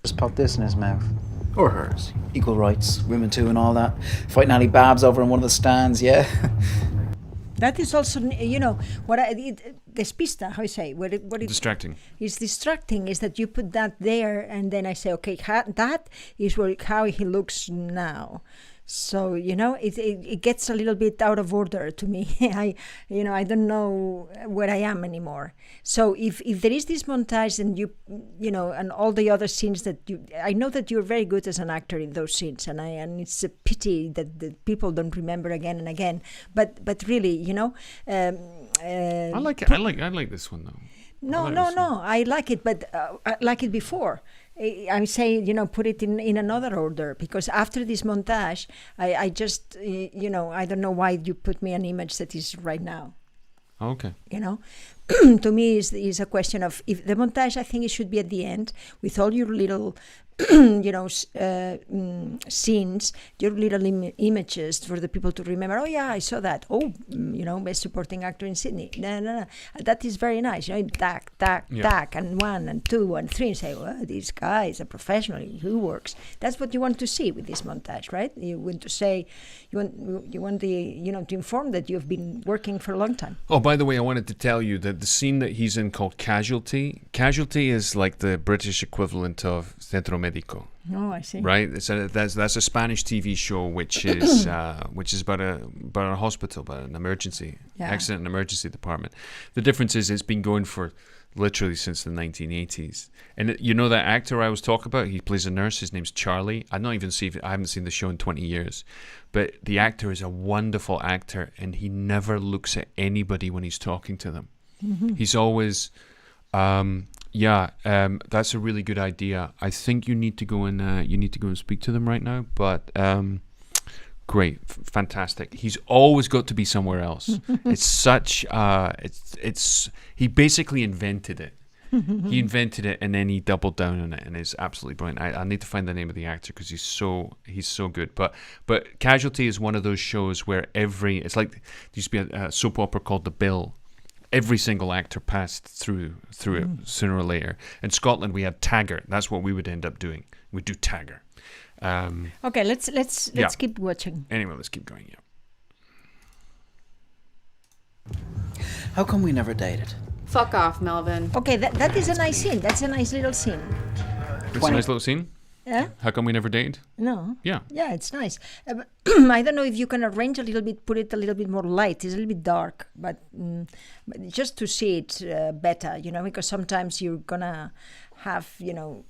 Just pop this in his mouth. Or hers. Equal rights, women too and all that. Fighting Ali Babs over in one of the stands, yeah? That is also, what despista, how you say? What it distracting. Is distracting is that you put that there and then I say, okay, that is how he looks now. So, it gets a little bit out of order to me. I don't know where I am anymore. So if there is this montage and and all the other scenes I know that you're very good as an actor in those scenes, and it's a pity that the people don't remember again and again. But really, I like it. I like this one though. No. I like it, but I like it before. I'm saying, put it in another order, because after this montage, I just, I don't know why you put me an image that is right now. Okay. To me is a question of, if the montage, I think it should be at the end with all your little scenes, your little images for the people to remember. Oh yeah, I saw that. Oh, best supporting actor in Sydney. No. That is very nice. Tack, and 1 and 2 and 3, and say, well, this guy is a professional who works. That's what you want to see with this montage, right? You want to say, you want to inform that you've been working for a long time. Oh, by the way, I wanted to tell you that the scene that he's in called Casualty is like the British equivalent of Centro Médico. Oh, I see. Right, so that's a Spanish TV show which is about a hospital, about an accident and emergency department. The difference is it's been going for literally since the 1980s. And that actor I was talking about, he plays a nurse. His name's Charlie. I haven't seen the show in 20 years, but the actor is a wonderful actor, and he never looks at anybody when he's talking to them. Mm-hmm. He's always. That's a really good idea. I think you need to go and speak to them right now. But great, fantastic. He's always got to be somewhere else. It's such. He basically invented it. He invented it and then he doubled down on it, and it's absolutely brilliant. I need to find the name of the actor because he's so good. But Casualty is one of those shows where it's like there used to be a soap opera called The Bill. Every single actor passed through it sooner or later. In Scotland, we had Taggart. That's what we would end up doing. We'd do Taggart. Okay, let's keep watching. Anyway, let's keep going. Yeah. How come we never dated? Fuck off, Melvin. Okay, that is a nice scene. That's a nice little scene. It's a nice little scene. Yeah. How come we never dated? No. Yeah. Yeah, it's nice. I don't know if you can arrange a little bit, put it a little bit more light. It's a little bit dark, but just to see it better, because sometimes you're gonna have, the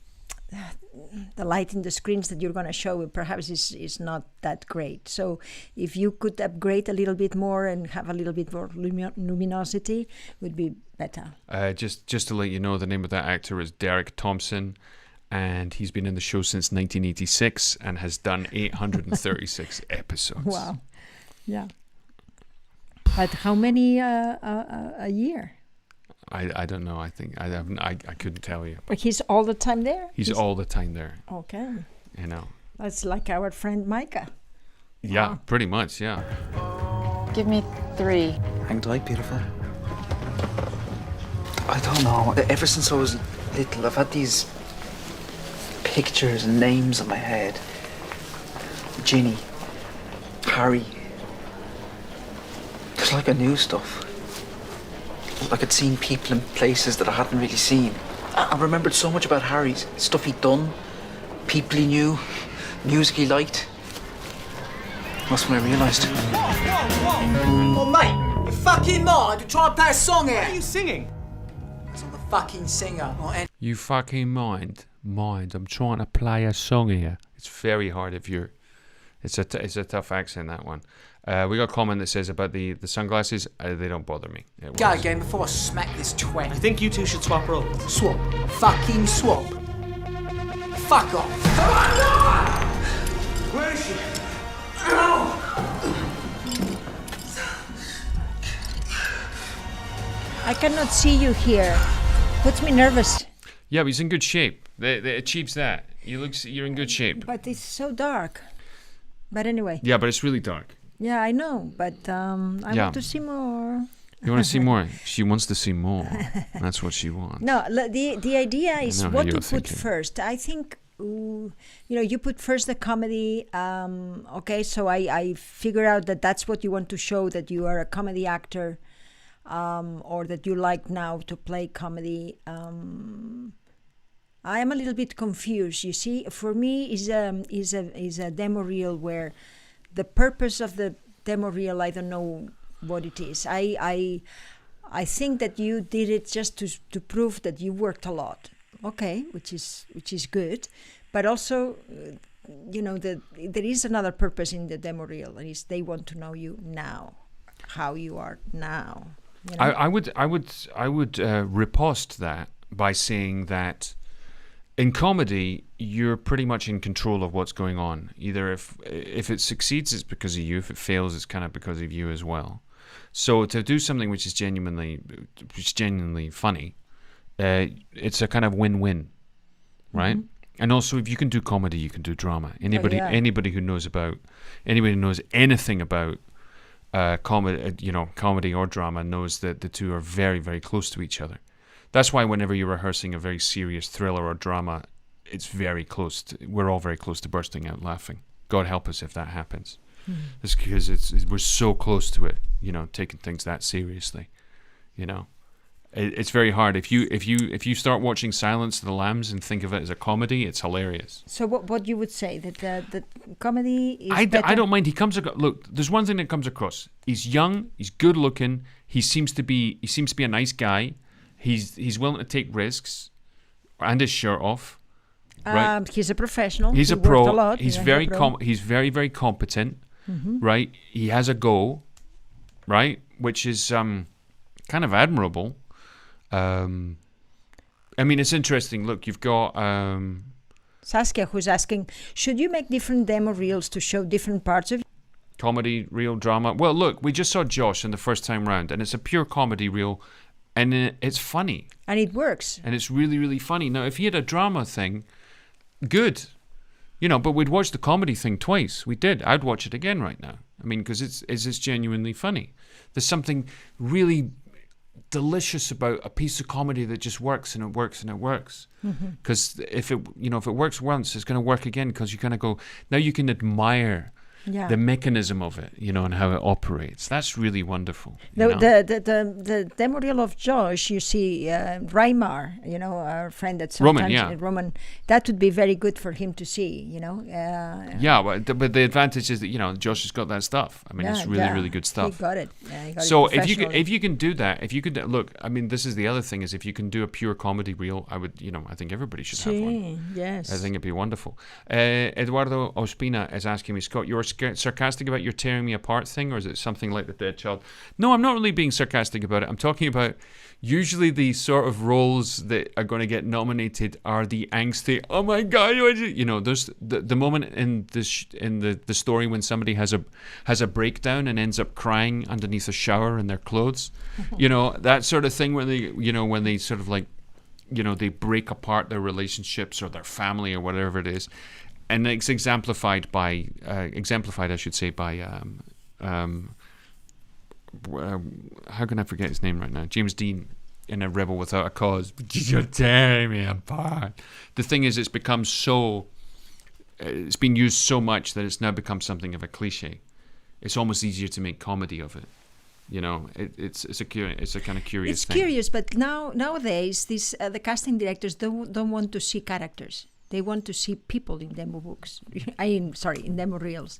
light in the screens that you're gonna show perhaps is not that great. So if you could upgrade a little bit more and have a little bit more luminosity, would be better. Just to let you know, the name of that actor is Derek Thompson. And he's been in the show since 1986 and has done 836 episodes. Wow. Yeah. But how many a year? I don't know. I think I couldn't tell you. But he's all the time there? He's all the time there. Okay. That's like our friend Micah. Yeah, pretty much, yeah. Give me 3. Hang tight, beautiful. I don't know. Ever since I was little, I've had these pictures and names in my head. Ginny, Harry. It's like I knew stuff. Like I'd seen people in places that I hadn't really seen. I remembered so much about Harry's stuff he'd done, people he knew, music he liked. That's when I realised. Whoa! Oh, mate, you fucking mind? You're trying to play a song here. What are you singing? Because I'm the fucking singer. You fucking mind? I'm trying to play a song here. It's very hard if you're. It's a tough accent, that one. We got a comment that says about the sunglasses. They don't bother me. Go again before I smack this twat. I think you two should swap roles. Swap. Fucking swap. Fuck off. Where is she? I cannot see you here. Puts me nervous. Yeah, but he's in good shape. It achieves that. You're in good shape. But it's so dark. But anyway. Yeah, but it's really dark. Yeah, I know, but I want to see more. You want to see more? She wants to see more. That's what she wants. No, the idea is what to put thinking. first. I think, you put first the comedy. Okay, so I figure out that that's what you want to show, that you are a comedy actor, or that you like now to play comedy. I am a little bit confused. You see, for me, is a demo reel where the purpose of the demo reel, I don't know what it is. I think that you did it just to prove that you worked a lot. Okay, which is good, but also, there is another purpose in the demo reel, and is they want to know you now, how you are now. You know? I would riposte that by saying that in comedy, you're pretty much in control of what's going on. Either if it succeeds, it's because of you. If it fails, it's kind of because of you as well. So to do something which is genuinely funny, it's a kind of win-win, right? Mm-hmm. And also, if you can do comedy, you can do drama. Anybody who knows anything about comedy or drama knows that the two are very, very close to each other. That's why whenever you're rehearsing a very serious thriller or drama, it's very close. We're all very close to bursting out laughing. God help us if that happens. It's because we're so close to it, taking things that seriously. It's very hard. If you start watching Silence of the Lambs and think of it as a comedy, it's hilarious. So what you would say that the comedy is I better? don't mind. Look, there's one thing that comes across. He's young. He's good looking. He seems to be a nice guy. He's willing to take risks, and his shirt off. Right? He's a professional. He's a worked pro. A lot. He's very he's very, very competent. Mm-hmm. Right? He has a go. Right? Which is kind of admirable. I mean, it's interesting. Look, you've got Saskia, who's asking, should you make different demo reels to show different parts of comedy reel, drama? Well, look, we just saw Josh in the first time round, and it's a pure comedy reel. And it's funny. And it works. And it's really, really funny. Now, if he had a drama thing, good. But we'd watch the comedy thing twice. We did. I'd watch it again right now. I mean, because it's genuinely funny. There's something really delicious about a piece of comedy that just works and it works and it works. Because if it works once, it's going to work again, because you kind of go, now you can admire the mechanism of it, and how it operates. That's really wonderful. The demo reel of Josh, you see, Reimar, our friend that's Roman, that would be very good for him to see, but the advantage is that Josh has got that stuff. I mean, it's really, really good stuff. He got it. So if you can do that, look, I mean, this is the other thing, is if you can do a pure comedy reel, I would, I think everybody should have one. Yes. I think it'd be wonderful. Eduardo Ospina is asking me, Scott, you're sarcastic about your tearing me apart thing, or is it something like The Dead Child? No, I'm not really being sarcastic about it. I'm talking about usually the sort of roles that are going to get nominated are the angsty, oh my god, there's the moment in the story when somebody has a breakdown and ends up crying underneath a shower in their clothes. That sort of thing, when they sort of like, they break apart their relationships or their family or whatever it is. And it's exemplified, I should say, by how can I forget his name right now? James Dean in A Rebel Without a Cause. You're tearing me apart. The thing is, it's become it's been used so much that it's now become something of a cliche. It's almost easier to make comedy of it. It's a kind of curious thing. It's curious, but nowadays the casting directors don't want to see characters. They want to see people in demo books. in demo reels.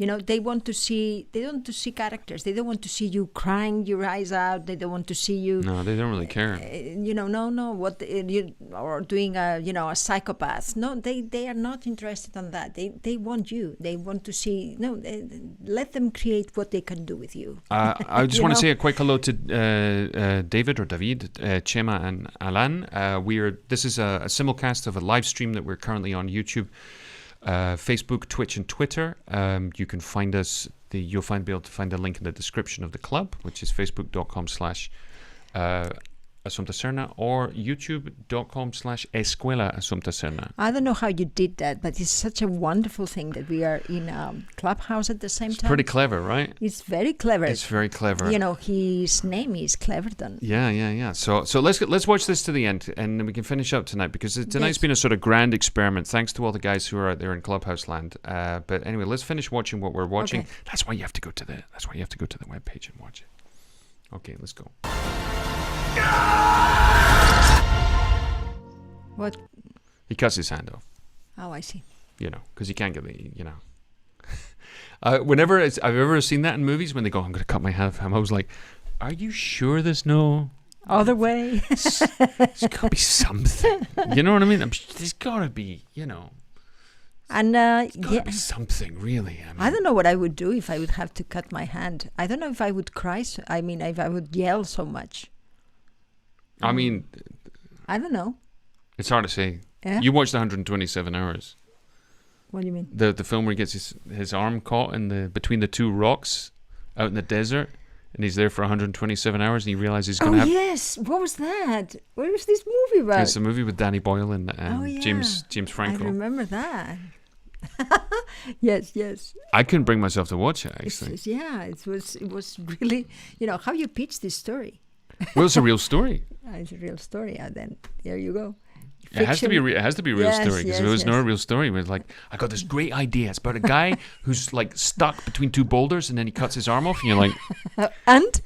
They want to see characters. They don't want to see you crying your eyes out. They don't want to see you. No, they don't really care. Or doing a psychopath. No, they are not interested in that. They want you. They want to see. No, let them create what they can do with you. I just want to say a quick hello to David or David, Chema and Alan. This is a simulcast of a live stream that we're currently on YouTube. Facebook, Twitch, and Twitter. You can find us. You'll be able to find the link in the description of the club, which is facebook.com/ Assumpta Serna or youtube.com/Escuela Assumpta Serna. I don't know how you did that, but it's such a wonderful thing that we are in a clubhouse at the same time. Pretty clever, right? It's very clever. It's very clever. You know, his name is Cleverdon. Yeah. So let's watch this to the end, and then we can finish up tonight, because tonight's been a sort of grand experiment. Thanks to all the guys who are out there in Clubhouse land. But anyway, let's finish watching what we're watching. Okay. That's why you have to go to the webpage and watch it. Okay, let's go. What? He cuts his hand off. Oh, I see. You know, because he can't get the, you know. Whenever I've ever seen that in movies, when they go, I'm going to cut my hand off, I was like, are you sure there's no other way? There's got to be something. You know what I mean? There's got to be, you know. And there's got to be something, really. I don't know what I would do if I would have to cut my hand. I don't know if I would cry. If I would yell so much. I mean, I don't know. It's hard to say. Yeah? You watched 127 Hours. What do you mean? The film where he gets his arm caught between the two rocks out in the desert, and he's there for 127 hours, and he realizes he's going to have... Oh, yes. What was that? What was this movie about? It's a movie with Danny Boyle and James Franco. I remember that. Yes. I couldn't bring myself to watch it, actually. It was really, you know, how you pitch this story. Well, it's a real story. It's a real story. And then there you go. It has to be a real story, because if it was not a real story, it was like, I got this great idea. It's about a guy who's like stuck between two boulders, and then he cuts his arm off, and you're like, and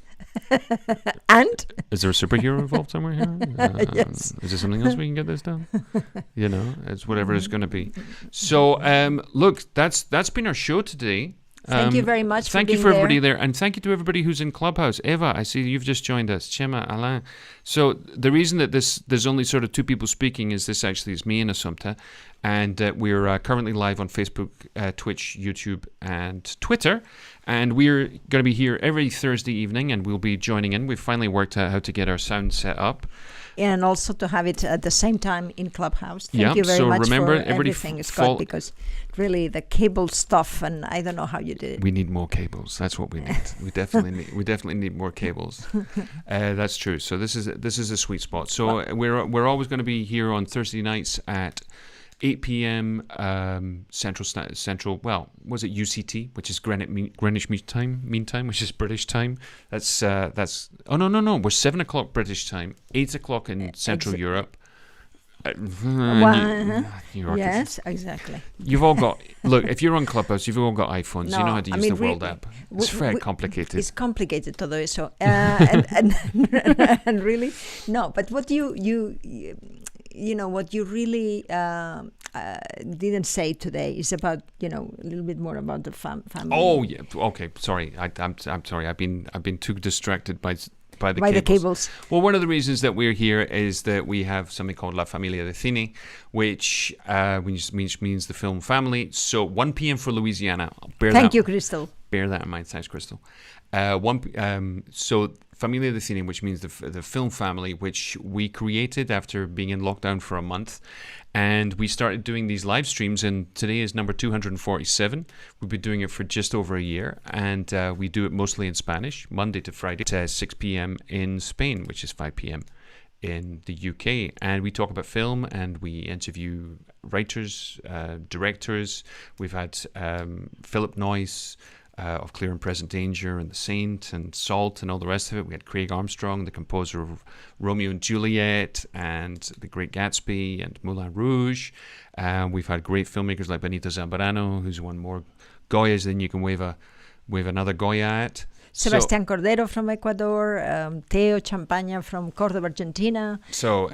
is there a superhero involved somewhere here? Yes. Is there something else we can get this done? You know, it's whatever it's going to be. So, look, that's been our show today. Thank you very much. Thank you for everybody there, and thank you to everybody who's in Clubhouse. Eva, I see you've just joined us. Chema, Alain. So the reason that there's only sort of two people speaking is this actually is me and Assumpta, and we're currently live on Facebook, Twitch, YouTube, and Twitter, and we're going to be here every Thursday evening, and we'll be joining in. We've finally worked out how to get our sound set up. And also to have it at the same time in Clubhouse. Thank you very much remember, for everything, Scott, because really the cable stuff, and I don't know how you did it. We need more cables. That's what we need. We definitely need more cables. That's true. So this is a sweet spot. So we're always going to be here on Thursday nights at 8 p.m. Central. Well, was it UCT, which is Greenwich Mean Time, which is British time. That's. Oh no. We're 7 o'clock British time, 8 o'clock in Central Europe. Yes, exactly. You've all got. Look, if you're on Clubhouse, you've all got iPhones. You know how to use the World app. It's very complicated. It's complicated, todo eso, and really no. But what you know, what you really didn't say today is about, you know, a little bit more about the family. Oh yeah, okay. Sorry, I'm sorry. I've been too distracted by the cables. Well, one of the reasons that we're here is that we have something called La Familia de Cine, which means the film family. So 1 p.m. for Louisiana. Thank you, Crystal. Bear that in mind. Thanks, Crystal. So Familia de Cine, which means the film family, which we created after being in lockdown for a month. And we started doing these live streams, and today is number 247. We've been doing it for just over a year, and we do it mostly in Spanish, Monday to Friday, at 6 p.m. in Spain, which is 5 p.m. in the UK. And we talk about film, and we interview writers, directors. We've had Philip Noyce, of Clear and Present Danger and The Saint and Salt and all the rest of it. We had Craig Armstrong, the composer of Romeo and Juliet and The Great Gatsby and Moulin Rouge. We've had great filmmakers like Benito Zambrano, who's won more Goyas than you can wave another Goya at. Sebastián Cordero from Ecuador, Teo Champaña from Córdoba, Argentina. So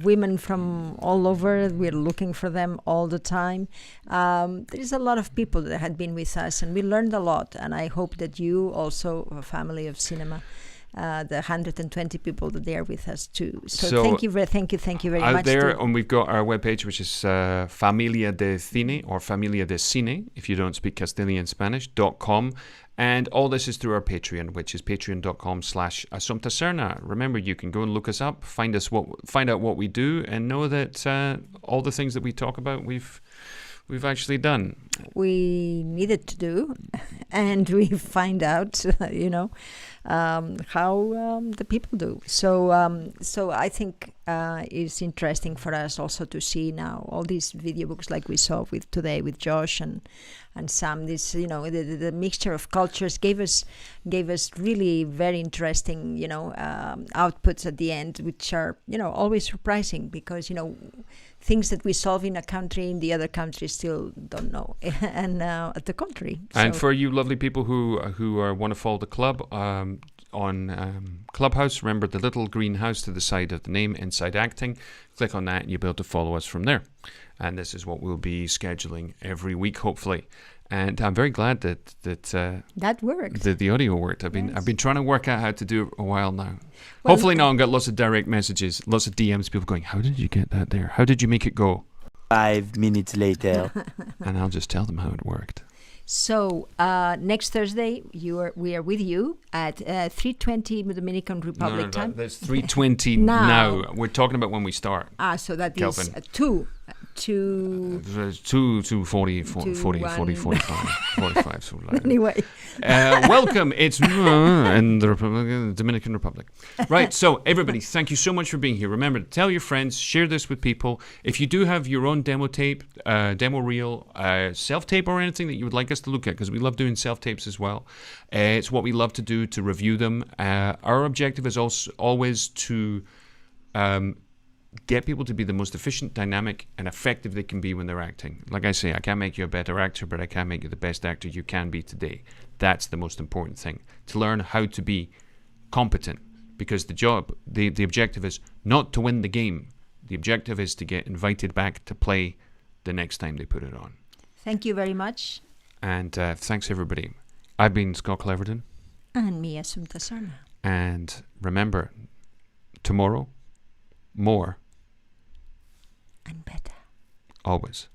women from all over. We're looking for them all the time. There's a lot of people that had been with us, and we learned a lot. And I hope that you also, a family of cinema, the 120 people that they are with us too. So thank you very out much. There, and we've got our webpage, which is Familia de Cine or Familia de Cine, if you don't speak Castilian Spanish.com. And all this is through our Patreon, which is patreon.com/Assumpta Serna. Remember, you can go and look us up, find out what we do, and know that all the things that we talk about, we've actually done. we needed to do, and we find out, how the people do. So I think it's interesting for us also to see now all these video books like we saw today with Josh and Sam. This the mixture of cultures gave us really very interesting outputs at the end, which are always surprising, because things that we solve in a country, in the other country still don't know, and at the contrary. And for you lovely people who want to follow the club on Clubhouse, remember the little green house to the side of the name, Inside Acting. Click on that and you'll be able to follow us from there. And this is what we'll be scheduling every week, hopefully. And I'm very glad that that worked. The audio worked. I've been trying to work out how to do it a while now. Well, hopefully now I've got lots of direct messages, lots of DMs, people going, "How did you get that there? How did you make it go?" 5 minutes later. And I'll just tell them how it worked. So next Thursday we are with you at 3:20 Dominican Republic time. That's 3:20 now. We're talking about when we start. So that Kelvin. is 2:40, 45. So like anyway. Welcome. It's in the Dominican Republic. Right. So everybody, thank you so much for being here. Remember to tell your friends, share this with people. If you do have your own demo tape, demo reel, self-tape or anything that you would like us to look at, because we love doing self-tapes as well. It's what we love to do, to review them. Our objective is also always to get people to be the most efficient, dynamic, and effective they can be when they're acting. Like I say, I can't make you a better actor, but I can make you the best actor you can be today. That's the most important thing, to learn how to be competent, because the objective is not to win the game. The objective is to get invited back to play the next time they put it on. Thank you very much. And thanks, everybody. I've been Scott Cleverdon. And me, Assumpta Serna. And remember, tomorrow, more and better. Always.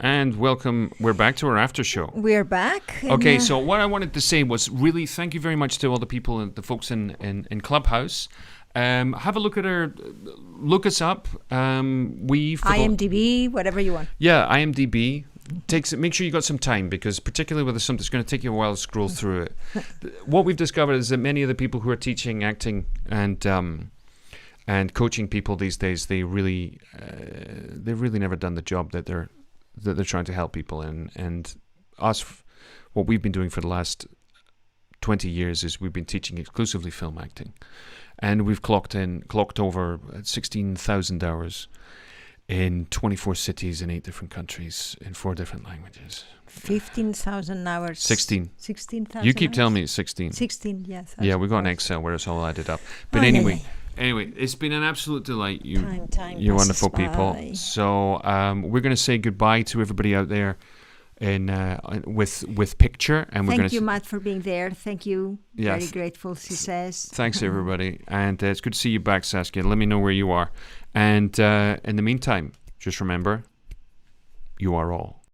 And welcome. We're back to our after show. We're back. Okay, so what I wanted to say was really thank you very much to all the people, the folks in Clubhouse. Have a look at look us up. IMDb, whatever you want. Yeah, IMDb. Make sure you got some time, because particularly with something that's going to take you a while to scroll through it. What we've discovered is that many of the people who are teaching acting and coaching people these days, they've really never done the job that they're trying to help people in. And us, what we've been doing for the last 20 years is we've been teaching exclusively film acting, and we've clocked over 16,000 hours. in 24 cities in 8 different countries in 4 different languages. 15,000 hours. 16. 16,000. You keep telling me it's 16. 16, yes. Yeah, we got an Excel where it's all added up. But anyway, it's been an absolute delight. You're wonderful people. So we're going to say goodbye to everybody out there with picture, and we're Thank you, Matt, for being there. Thank you. Yeah, very grateful, she says. Thanks, everybody. And it's good to see you back, Saskia. Let me know where you are. And in the meantime, just remember, you are all